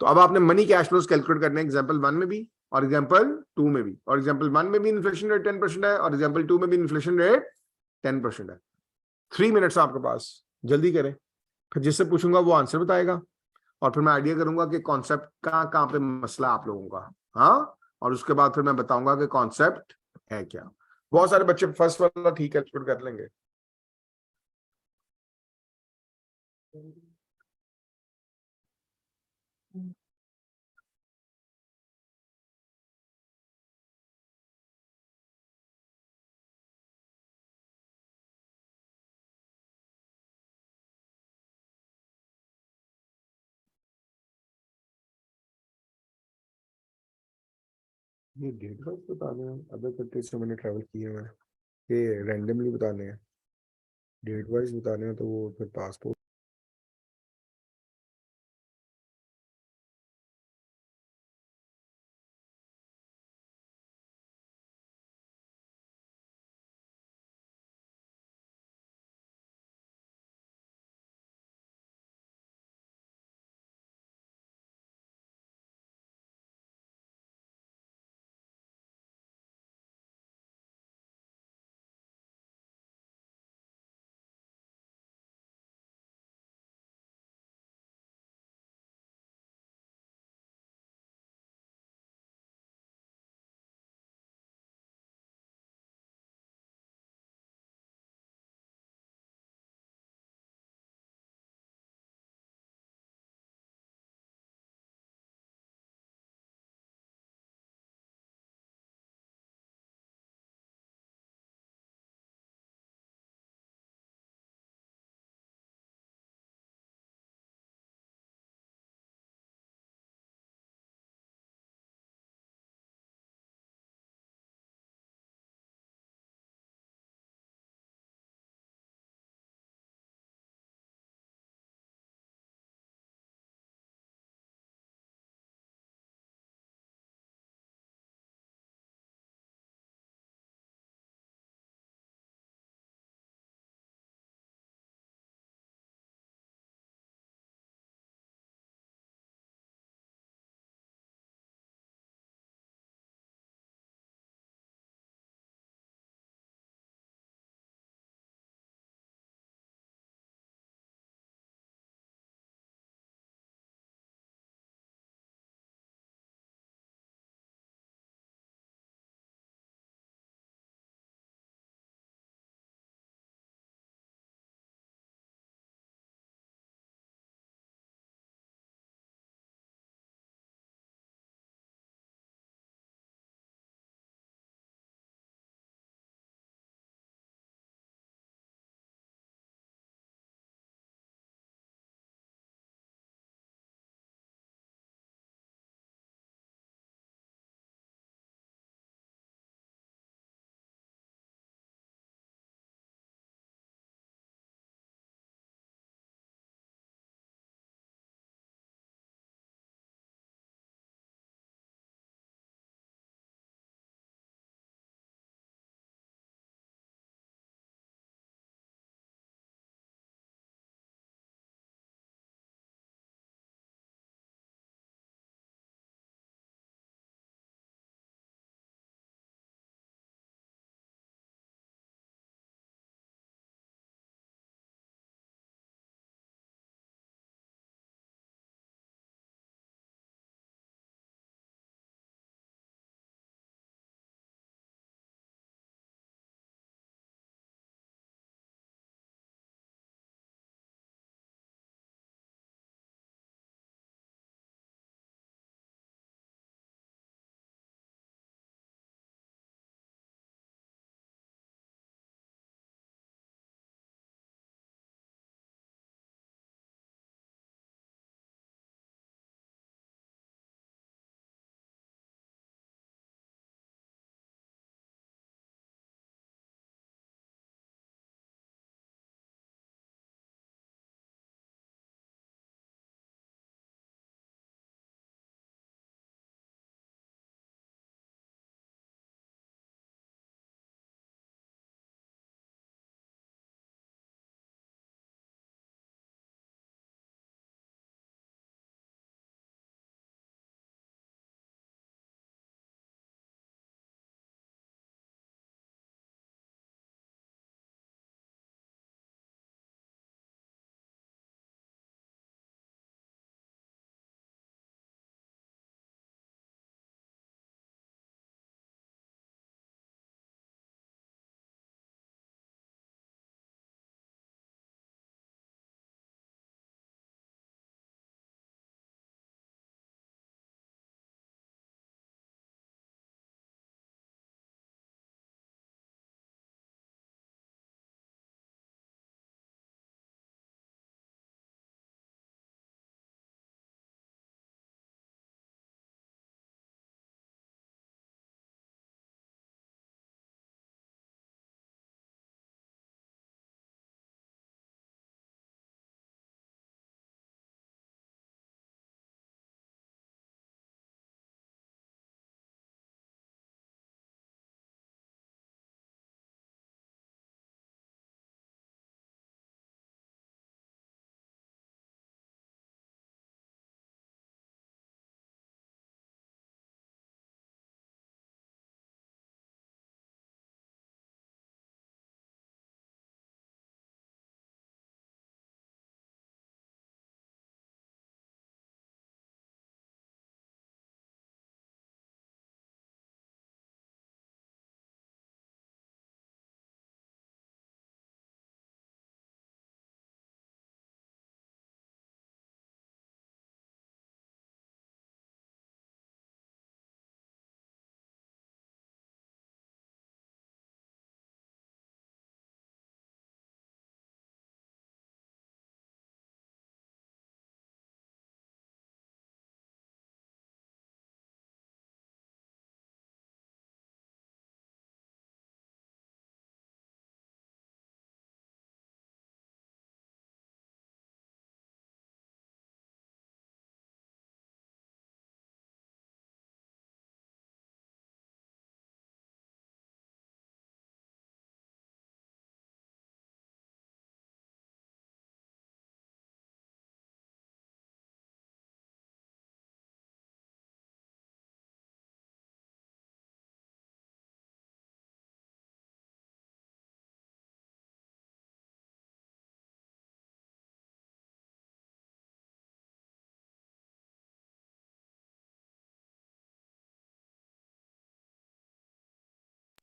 तो अब आपने मनी कैश फ्लोज कैलकुलेट करने एग्जांपल 1 में भी और एग्जांपल 2 में भी, और एग्जांपल 1 में भी इन्फ्लेशन रेट 10% है, और एग्जांपल 2 में भी इन्फ्लेशन रेट 10% है। 3 मिनट्स आपके पास, जल्दी करें, फिर जिससे पूछूंगा वो आंसर बताएगा, और फिर मैं आइडिया करूंगा कि कॉन्सेप्ट का कहाँ पे मसला आप लोगों का। हाँ, और उसके बाद फिर मैं बताऊंगा कि कॉन्सेप्ट है क्या। बहुत सारे बच्चे फर्स्ट वाला ठीक कैलकुलेट कर लेंगे। ये डेट वाइज बताने हैं, अदर कंट्रीज से मैंने ट्रैवल किए हैं, ये रैंडमली बताने हैं, डेट वाइज बताने हैं तो वो फिर पासपोर्ट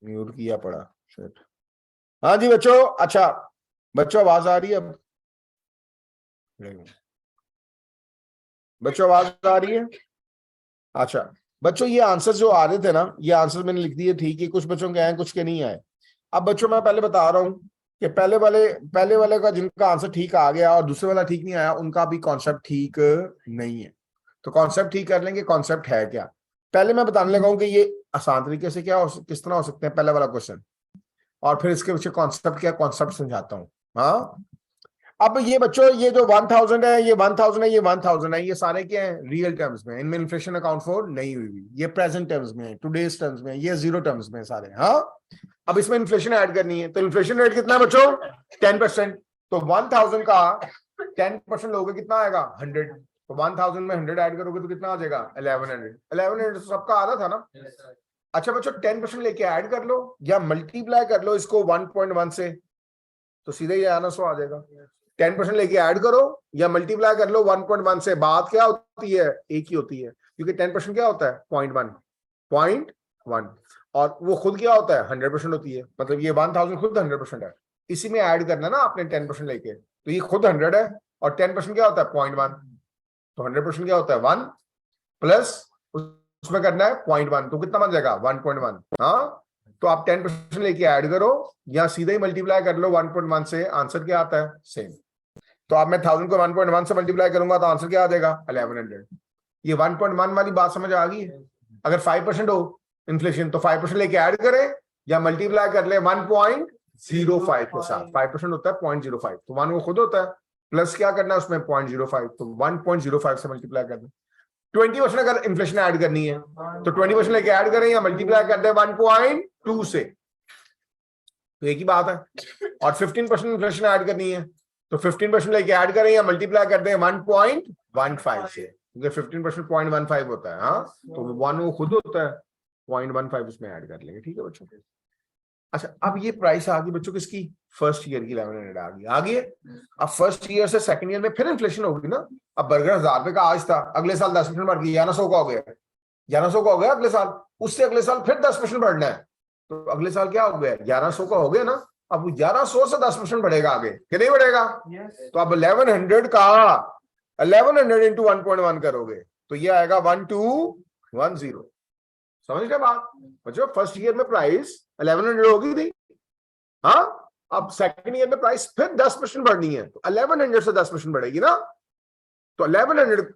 म्यूट किया पड़ा। Shit. हाँ जी बच्चों, अच्छा बच्चों आवाज आ रही है अब? बच्चों आवाज आ रही है? अच्छा बच्चों, ये आंसर जो आ रहे थे ना, ये आंसर मैंने लिख दिए ठीक है, कुछ बच्चों के आए कुछ के नहीं आए। अब बच्चों मैं पहले बता रहा हूं कि पहले वाले का जिनका आंसर ठीक आ गया और दूसरे वाला ठीक नहीं आया, उनका भी कॉन्सेप्ट ठीक नहीं है। तो कॉन्सेप्ट ठीक कर लेंगे, कॉन्सेप्ट है क्या। पहले मैं बताने लगा हूं कि ये आसान तरीके से क्या किस तरह हो सकते हैं, पहले वाला क्वेश्चन, और फिर इसके पीछे कॉन्सेप्ट क्या, कॉन्सेप्ट समझाता हूँ। हाँ, अब ये बच्चों, ये जो 1000 है, ये 1000 है, ये 1000 है, ये सारे क्या है, रियल टर्म्स में, इनमें इन्फ्लेशन अकाउंट फॉर नहीं हुई हुई, ये प्रेजेंट टर्म्स में है, टुडेज टर्म्स में, ये जीरो टर्म्स में सारे। हाँ, अब इसमें इन्फ्लेशन ऐड करनी है, तो इन्फ्लेशन रेट कितना है बच्चों, 10%। तो 1000 का 10% लोगे कितना आएगा, 100। तो 1000 में 100 ऐड करोगे तो कितना आ जाएगा, 1100। 1100 सबका आधा था ना। अच्छा बच्चों, 10% लेके ऐड कर लो या मल्टीप्लाई कर लो इसको 1.1 से, तो सीधे ये आना 100 आ जाएगा। 10% लेके ऐड करो या मल्टीप्लाई कर लो 1.1 से, बात क्या होती है, एक ही होती है, क्योंकि 10% क्या होता है, 0.1, और वो खुद क्या होता है, 100% होती है। मतलब ये 1000 खुद 100% है, इसी में ऐड करना ना आपने 10% लेके, तो ये खुद 100 है, और 10% क्या होता है, 0.1, तो 100% क्या होता है, 1 प्लस उसमें करना है 0.1, तो कितना बन जाएगा, 1.1। हाँ, तो आप 10% लेके ऐड करो या सीधे ही मल्टीप्लाई कर लो 1.1 से, आंसर क्या आता है, सेम। तो अब मैं 1000 को 1.1 से मल्टीप्लाई करूंगा तो आंसर क्या आ जाएगा, 1100। ये 1.1 वाली बात समझ आ गई है। अगर 5% हो इन्फ्लेशन तो 5% लेके ऐड करें या मल्टीप्लाई कर ले 1.05 के साथ। 5% होता है 0.05, तो 1 वो खुद होता है, प्लस क्या करना है उसमें 0.05, तो 1.05 से मल्टीप्लाई कर दें। 20% अगर इन्फ्लेशन ऐड करनी है तो 20% लेके ऐड करें या मल्टीप्लाई कर दें 1.2 से, तो एक ही बात है। और 15% इन्फ्लेशन ऐड करनी है तो 15% लेके ऐड करें या मल्टीप्लाई कर दें 1.15 से, क्योंकि 15% 0.15 होता है। हाँ, तो 1 वो खुद होता है, 0.15 उसमें ऐड कर लेंगे। ठीक है बच्चों। अच्छा, अब ये प्राइस आ गई बच्चों किसकी, फर्स्ट ईयर की 1100 आ गई है। अब फर्स्ट ईयर से सेकंड ईयर में फिर इन्फ्लेशन होगी ना। अब बर्गर 1000 रुपए का आज था, अगले साल 10% बढ़ गया, 1100 का हो गया, 1100 का हो गया अगले साल, उससे अगले साल फिर 10% बढ़ना है, तो अगले साल क्या हो गया, 1100 का हो गया ना। अब 1100 से 10% बढ़ेगा आगे, कि नहीं बढ़ेगा। तो अब 1100 का 1100 इंटू 1.1 करोगे तो ये आएगा 1210। समझ गए बात बच्चों, फर्स्ट ईयर में प्राइस 1100 होगी थी। हाँ, अब सेकंड ईयर में प्राइस फिर 10% बढ़नी है, तो 1100 से 10% बढ़ेगी ना, तो 1100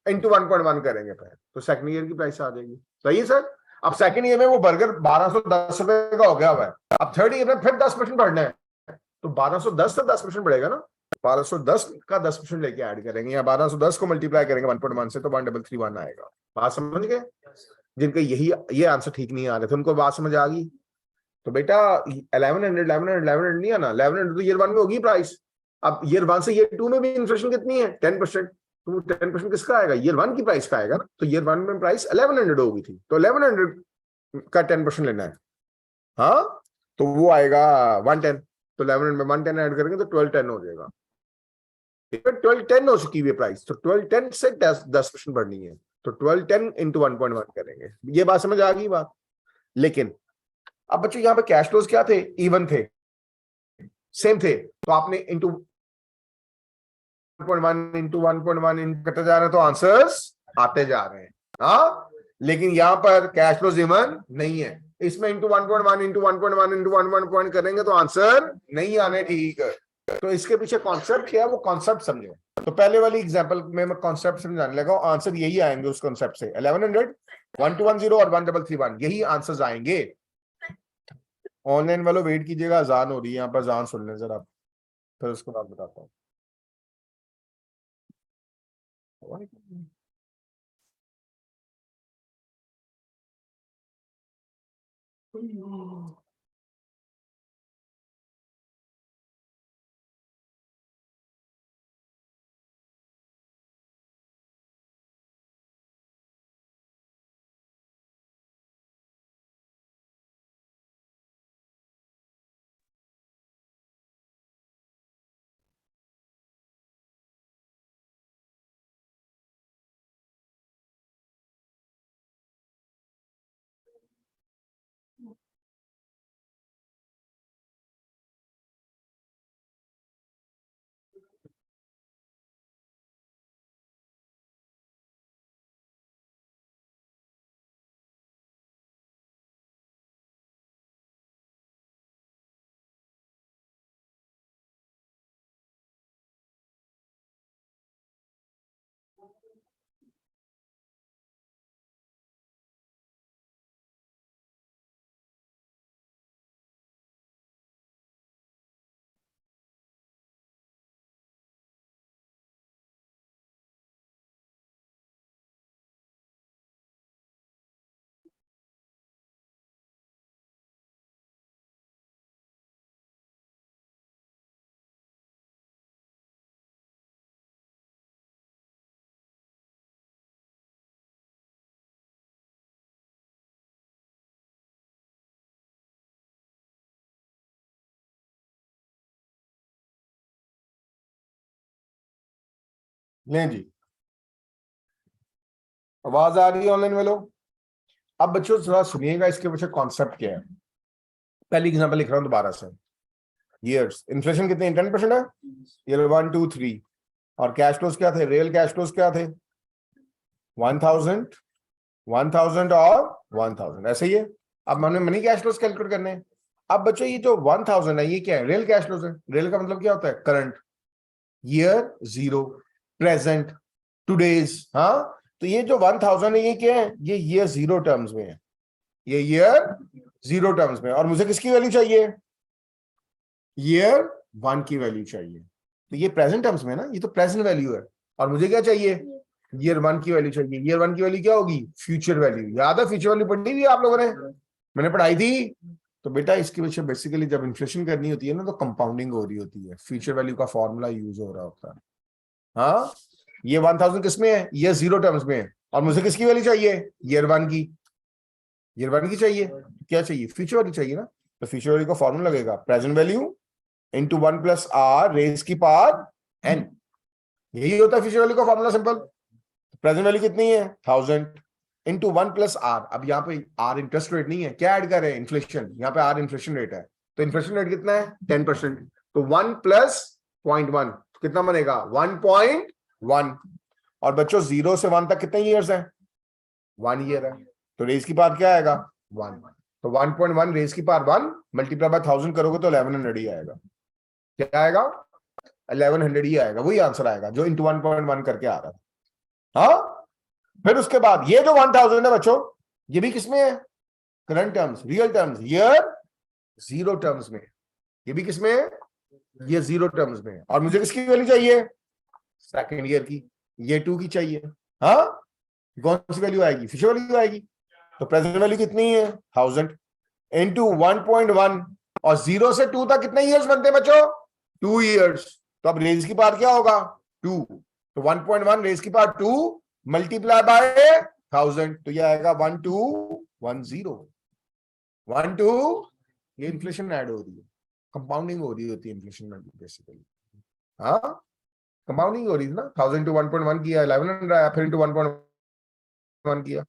इंटू 1.1 करेंगे फिर, तो सेकंड ईयर की प्राइस आ जाएगी। सही है सर। अब सेकंड ईयर में वो बर्गर 1210 रुपए का हो गया हुआ है, अब थर्ड ईयर में फिर 10% बढ़ना है, तो 1210 से 10% बढ़ेगा ना, 1210 का 10% लेके ऐड करेंगे या 1210 को मल्टीप्लाई करेंगे 1.1 से, तो 1331 आएगा। बात समझ गए। जिनके ये आंसर ठीक नहीं आ रहे थे उनको बात समझ आ गई। तो बेटा 1100 नहीं आना, 1100 तो ईयर 1 में होगी प्राइस। अब ईयर 1 से ईयर 2 में भी इन्फ्लेशन कितनी है, 10%, तो 10% किसका आएगा, ईयर 1 की प्राइस का आएगा ना। तो ईयर 1 में प्राइस 1100 होगी थी, तो 1100 का 10% लेना है। हाँ, तो वो आएगा 110, तो 1100 में 110 ऐड करेंगे तो 1210 हो जाएगा। 1210 हो चुकी हुई प्राइस, तो 1210 से 10% बढ़नी है, तो 1210 इंटू 1.1 करेंगे। ये बात समझ आ गई बात। लेकिन अब बच्चों यहाँ पे कैश फ्लोज क्या थे, इवन थे, सेम थे, तो आपने इंटू 1.1 इंटू 1.1 करते जा रहे हैं तो आंसर्स आते जा रहे हैं। हाँ, लेकिन यहाँ पर कैश फ्लोज इवन नहीं है, इसमें इंटू 1.1 इंटू 1.1 इंटू 1.1 करेंगे तो आंसर नहीं आने। ठीक है, तो इसके पीछे कॉन्सेप्ट क्या है, वो कॉन्सेप्ट समझो। तो पहले वाली एग्जांपल में मैं कॉन्सेप्ट समझाने लगा, आंसर यही आएंगे उस कॉन्सेप्ट से, 1100, 1210 और 1331, यही आंसर्स आएंगे। ऑनलाइन वालों वेट कीजिएगा, अजान हो रही है यहाँ पर, अजान सुन लें जरा, फिर उसके बाद बताता हूँ। लें जी, आवाज आ रही है ऑनलाइन वालों? अब बच्चों थोड़ा सुनिएगा इसके पीछे कॉन्सेप्ट क्या है। पहली एग्जांपल लिख रहा हूं दोबारा से। ईयर्स, इन्फ्लेशन कितनी 10% है, ईयर 1 2 3, और कैश फ्लोज क्या थे, रियल कैश फ्लोज क्या थे, 1000 1000 और 1000, ऐसे ही है। अब हमने मनी कैश फ्लोज कैलकुलेट करने हैं। अब बच्चों ये जो 1000 है ये क्या है, रियल कैश फ्लोज है। रियल का मतलब क्या होता है, करंट, ईयर 0, प्रेजेंट, टुडेज। हाँ, तो ये जो 1000 है ये क्या है, ये ईयर 0 टर्म्स में है, ये ईयर 0 टर्म्स में। और मुझे किसकी वैल्यू चाहिए, ईयर 1 की वैल्यू चाहिए। तो ये प्रेजेंट टर्म्स में है ना, ये तो प्रेजेंट वैल्यू है। और मुझे क्या चाहिए, ईयर 1 की वैल्यू चाहिए। ईयर 1 की वैल्यू क्या होगी, फ्यूचर वैल्यू। याद है फ्यूचर वैल्यू पढ़ी हुई आप लोगों ने, मैंने पढ़ाई थी। तो बेटा इसके पीछे बेसिकली जब इन्फ्लेशन करनी होती है ना तो कंपाउंडिंग हो रही होती है, फ्यूचर वैल्यू का फॉर्मूला यूज हो रहा होता है। हाँ, ये 1000 किसमें है, ये 0 टर्म्स में है। और मुझे किसकी वैल्यू चाहिए, ईयर 1 की, ईयर 1 की चाहिए। क्या चाहिए, फ्यूचर वैल्यू चाहिए ना। तो फ्यूचर वैल्यू का फॉर्मूला लगेगा present value into 1 plus r raise की पावर n। यही होता है फ्यूचर वैल्यू का फॉर्मूला, सिंपल। प्रेजेंट वैल्यू कितनी है, 1000 इंटू 1 प्लस आर। अब यहाँ पे आर इंटरेस्ट रेट नहीं है, क्या ऐड कर रहे हैं, इन्फ्लेशन। यहाँ पे आर इन्फ्लेशन रेट है, तो इन्फ्लेशन रेट कितना है 10%। तो 1 प्लस 0.1 कितना बनेगा, 1.1। और बच्चों 0 से 1 तक कितने ईयर्स है, 1 ईयर है। तो रेज की पावर क्या आएगा, 1। तो 1.1 रेज की पावर 1 मल्टीप्लाई बाय 1000 करोगे तो 1100 ही आएगा। क्या आएगा, 1100 ही आएगा। वही आंसर आएगा जो इंटू 1.1 करके आ रहा था। हाँ, फिर उसके बाद ये जो 1000 है बच्चों, ये भी किसमें है, current terms, real terms, year 0 terms में। ये भी किसमें है, ये 0 टर्म्स में। और मुझे किसकी वैल्यू चाहिए, सेकेंड ईयर की, ये 2 की चाहिए। हाँ, कौन सी वैल्यू आएगी, फ्यूचर वैल्यू आएगी। तो प्रेजेंट वैल्यू कितनी है 1000 इंटू 1.1, और 0 से 2 तक कितने ईयर्स बनते हैं बच्चों, 2 ईयर्स। तो अब रेज की पावर क्या होगा, 2। तो 1.1 रेज की पावर 2 मल्टीप्लाई बाय 1000, तो ये आएगा 1210। 12, ये इन्फ्लेशन ऐड हो रही है, कंपाउंडिंग हो रही होती है इन्फ्लेशन में बेसिकली। हाँ, कंपाउंडिंग हो रही है ना, 1000 टू 1.1 किया, 1100 आया, फिर इंटू 1.1 किया।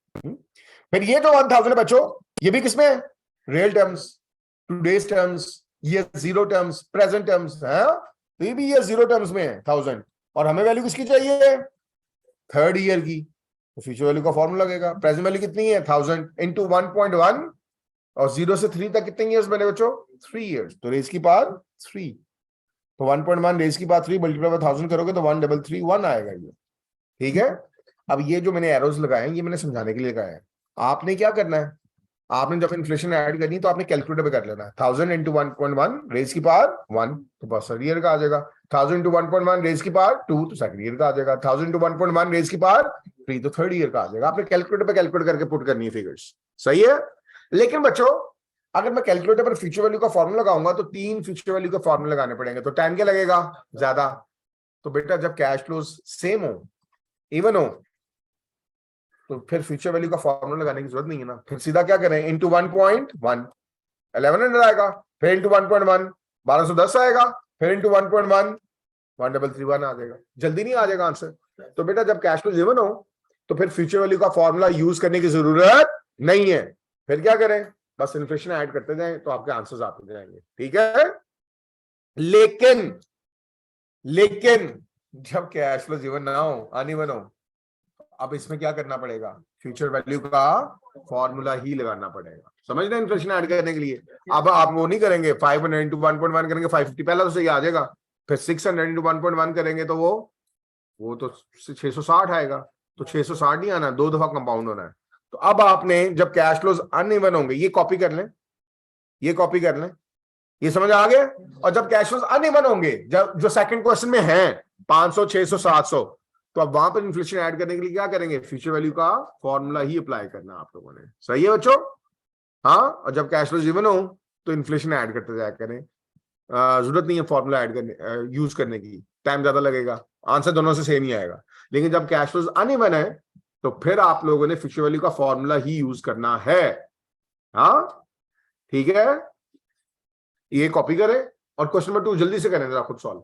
फिर ये जो 1000 है बच्चों, ये भी किसमें है, रियल टर्म्स, टुडेज टर्म्स, ये 0 टर्म्स, प्रेजेंट टर्म्स है। तो ये भी ये 0 टर्म्स में है 1000। और हमें वैल्यू किसकी चाहिए, थर्ड ईयर की। तो फ्यूचर वैल्यू का फॉर्मूला लगेगा, प्रेजेंट वैल्यू कितनी है 1000 इंटू 1.1, और 0 से 3 तक कितने ईयर्स बने बच्चों, 3 ईयर्स। तो रेज की पावर 3, तो 1.1 रेज की पावर 3 मल्टीप्लाई बाय 1000 करोगे तो 1331 आएगा ये। ठीक है। अब ये जो मैंने एरोज लगाए हैं ये मैंने समझाने के लिए लगाया है। आपने क्या करना है, आपने जब इन्फ्लेशन ऐड करनी है तो आपने कैलकुलेटर पे कर लेना है। 1000 इंटू 1.1 रेज की पावर 1 तो बस थर्ड ईयर का आ जाएगा। 1000 इंटू 1.1 रेज की पावर 2 तो सेकंड ईयर का आ जाएगा। 1000 इंटू 1.1 रेज की पावर 3 तो थर्ड ईयर का आ जाएगा। आपने कैलकुलेटर पे कैलकुलेट करके पुट करनी है फिगर्स, सही है। लेकिन बच्चों अगर मैं कैलकुलेटर पर फ्यूचर वैल्यू का फॉर्मूला लगाऊंगा तो 3 फ्यूचर वैल्यू के फॉर्मूले लगाने पड़ेंगे, तो टाइम क्या लगेगा, ज्यादा। तो बेटा जब कैश फ्लोज सेम हो, इवन हो, तो फिर फ्यूचर वैल्यू का फॉर्मूला लगाने की जरूरत नहीं है ना। फिर सीधा क्या करें, इंटू 1.1 1100 आएगा, फिर इंटू 1.1 1210 आएगा, फिर इंटू 1.1 1331 आ जाएगा। जल्दी नहीं आ जाएगा आंसर। तो बेटा जब कैश फ्लो इवन हो तो फिर फ्यूचर वैल्यू का फॉर्मूला यूज करने की जरूरत नहीं है। फिर क्या करें, बस इन्फ्लेशन ऐड करते जाएं तो आपके आंसर्स आते जाएंगे। ठीक है। लेकिन जब कैश फ्लो जीवन ना हो, अनइवन हो, अब इसमें क्या करना पड़ेगा, फ्यूचर वैल्यू का फॉर्मूला ही लगाना पड़ेगा, समझ रहे, इन्फ्लेशन ऐड करने के लिए। अब आप वो नहीं करेंगे 500 इंटू 1.1 करेंगे 550, पहला तो सही आ जाएगा। फिर 600 इंटू 1.1 करेंगे तो वो तो 660 आएगा। तो 660 नहीं आना, 2 दफा कंपाउंड होना है। तो अब आपने जब कैश फ्लोज अनइवन होंगे, ये कॉपी कर लें, ये कॉपी कर लें, ये समझ आ गया। और जब कैश फ्लोज अनइवन होंगे, जब जो सेकंड क्वेश्चन में है 500 600 700, तो अब वहां पर इन्फ्लेशन ऐड करने के लिए क्या करेंगे, फ्यूचर वैल्यू का फॉर्मूला ही अप्लाई करना आप लोगों ने, सही है बच्चों। हाँ, और जब कैश फ्लो इवन हो तो इन्फ्लेशन ऐड करते जाया करें। जरूरत नहीं है फॉर्मूला ऐड करने यूज करने की, टाइम ज्यादा लगेगा, आंसर दोनों से सेम ही आएगा। लेकिन जब कैश फ्लो अनइवन है तो फिर आप लोगों ने फ्यूचर वैल्यू का फॉर्मूला ही यूज करना है। हाँ ठीक है, ये कॉपी करें और क्वेश्चन नंबर 2 जल्दी से करें जरा खुद सॉल्व,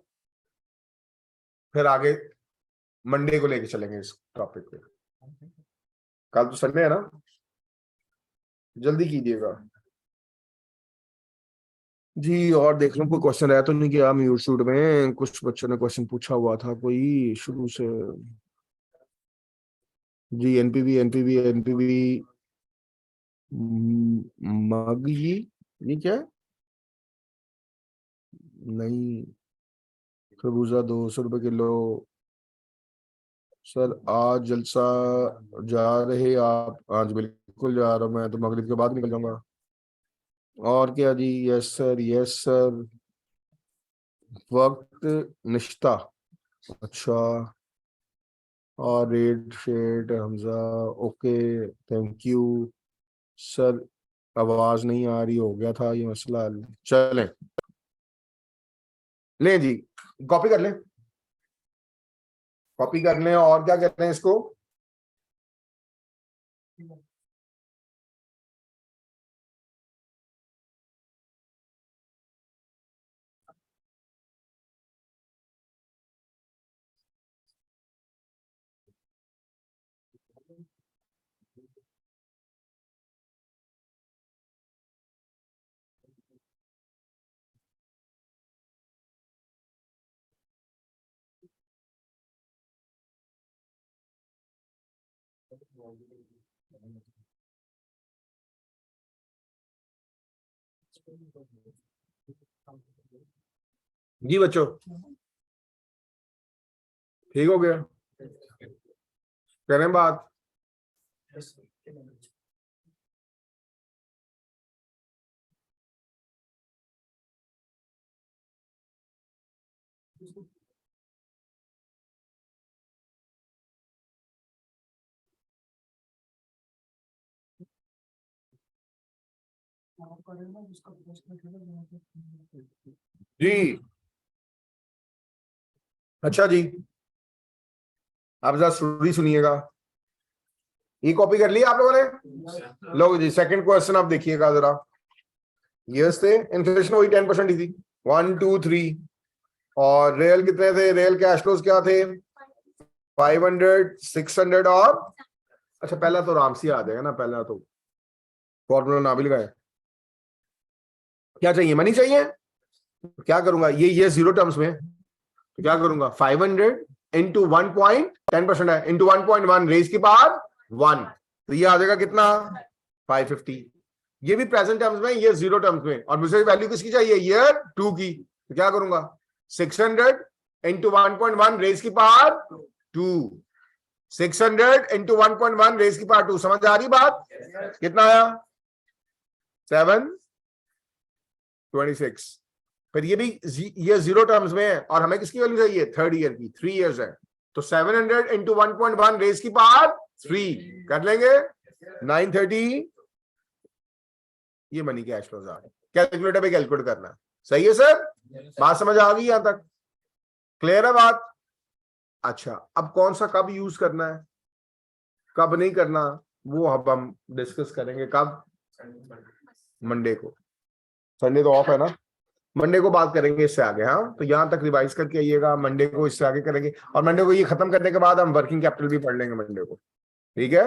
फिर आगे मंडे को लेके चलेंगे इस टॉपिक पे। कल तो संडे है ना, जल्दी कीजिएगा जी। और देख लो कोई क्वेश्चन रहा तो नहीं कि हम यूट्यूब में कुछ बच्चों ने क्वेश्चन पूछा हुआ था कोई शुरू से जी। एनपीवी एनपीवी एनपीवी मग ये क्या है? नहीं, खरबूजा 200 रुपए किलो। सर आज जलसा जा रहे आप? आज बिल्कुल जा रहा हूँ, मैं तो मगरिब के बाद निकल जाऊंगा। और क्या जी? Yes sir, yes sir. वक्त निश्ता, अच्छा। और रेड शेड Hamza, okay, thank you sir. आवाज नहीं आ रही, हो गया था ये मसला। चलें, लें जी, कॉपी कर लें, कॉपी कर लें। और क्या कहते हैं इसको? जी बच्चों, ठीक हो गया? करें बात? जी अच्छा जी, आप जरा स्टोरी सुनिएगा। ये कॉपी कर लिया आप लोगों ने? लो जी, सेकंड क्वेश्चन आप देखिएगा जरा। यस थे, इन्फ्लेशन वही 10% ही थी, 1 2 3। और रियल कितने थे? रियल कैश फ्लोज क्या थे? 500 600 और अच्छा, पहला तो रामसी आ जाएगा ना, पहला तो फॉर्मूला ना भी लगाए। क्या चाहिए? मनी चाहिए? क्या करूंगा? ये जीरो टर्म्स में तो क्या करूंगा? 500 इंटू 1.10% है, इंटू 1.1 रेज की पावर 1, तो ये आ जाएगा कितना? 550। ये भी प्रेजेंट टर्म्स में, ये जीरो टर्म्स में। और मुझे वैल्यू किसकी चाहिए? ईयर 2 की, तो क्या करूंगा? 600 इंटू 1.1 रेज की पावर 2, 600 इंटू 1.1 रेज की पावर 2। समझ आ रही बात? कितना आया? 726। फिर ये भी ये जीरो टर्म्स में है, और हमें किसकी वैल्यू चाहिए? थर्ड ईयर की, 3 इयर्स है। तो 700 इंटू 1.1 रेज की पावर 3 कर लेंगे, 930। ये मनी कैश फ्लोज आ रहे, कैलकुलेटर पे कैलकुलेट करना है। सही है सर? बात समझ आ गई यहां तक? क्लियर है बात? अच्छा, अब कौन सा कब यूज करना है, कब नहीं करना, वो अब हम डिस्कस करेंगे। कब? मंडे को। संडे तो ऑफ है ना, मंडे को बात करेंगे इससे आगे। हाँ, तो यहां तक रिवाइज करके आइएगा, मंडे को इससे आगे करेंगे। और मंडे को ये खत्म करने के बाद हम वर्किंग कैपिटल भी पढ़ लेंगे मंडे को, ठीक है?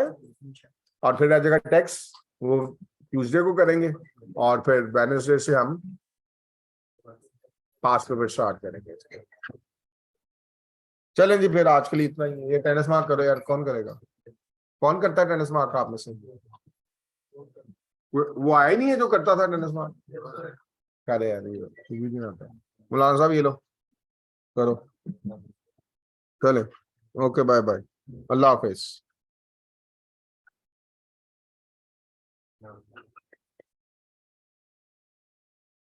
और फिर आ जाएगा टैक्स, वो ट्यूसडे को करेंगे। और फिर वेडनेसडे से हम पास पेपर स्टार्ट करेंगे। चलें जी, फिर आज के लिए इतना ही। ये टेनिस मार्क करो यार, कौन करेगा? कौन करता है टेनिस मार्क आप में से? वो आया ही नहीं है जो करता था टेनिस मार्क। अरे यार, ये भी नहीं आता। मौलाना साहब ये लो, करो। चले, ओके, बाय बाय, अल्लाह हाफिज।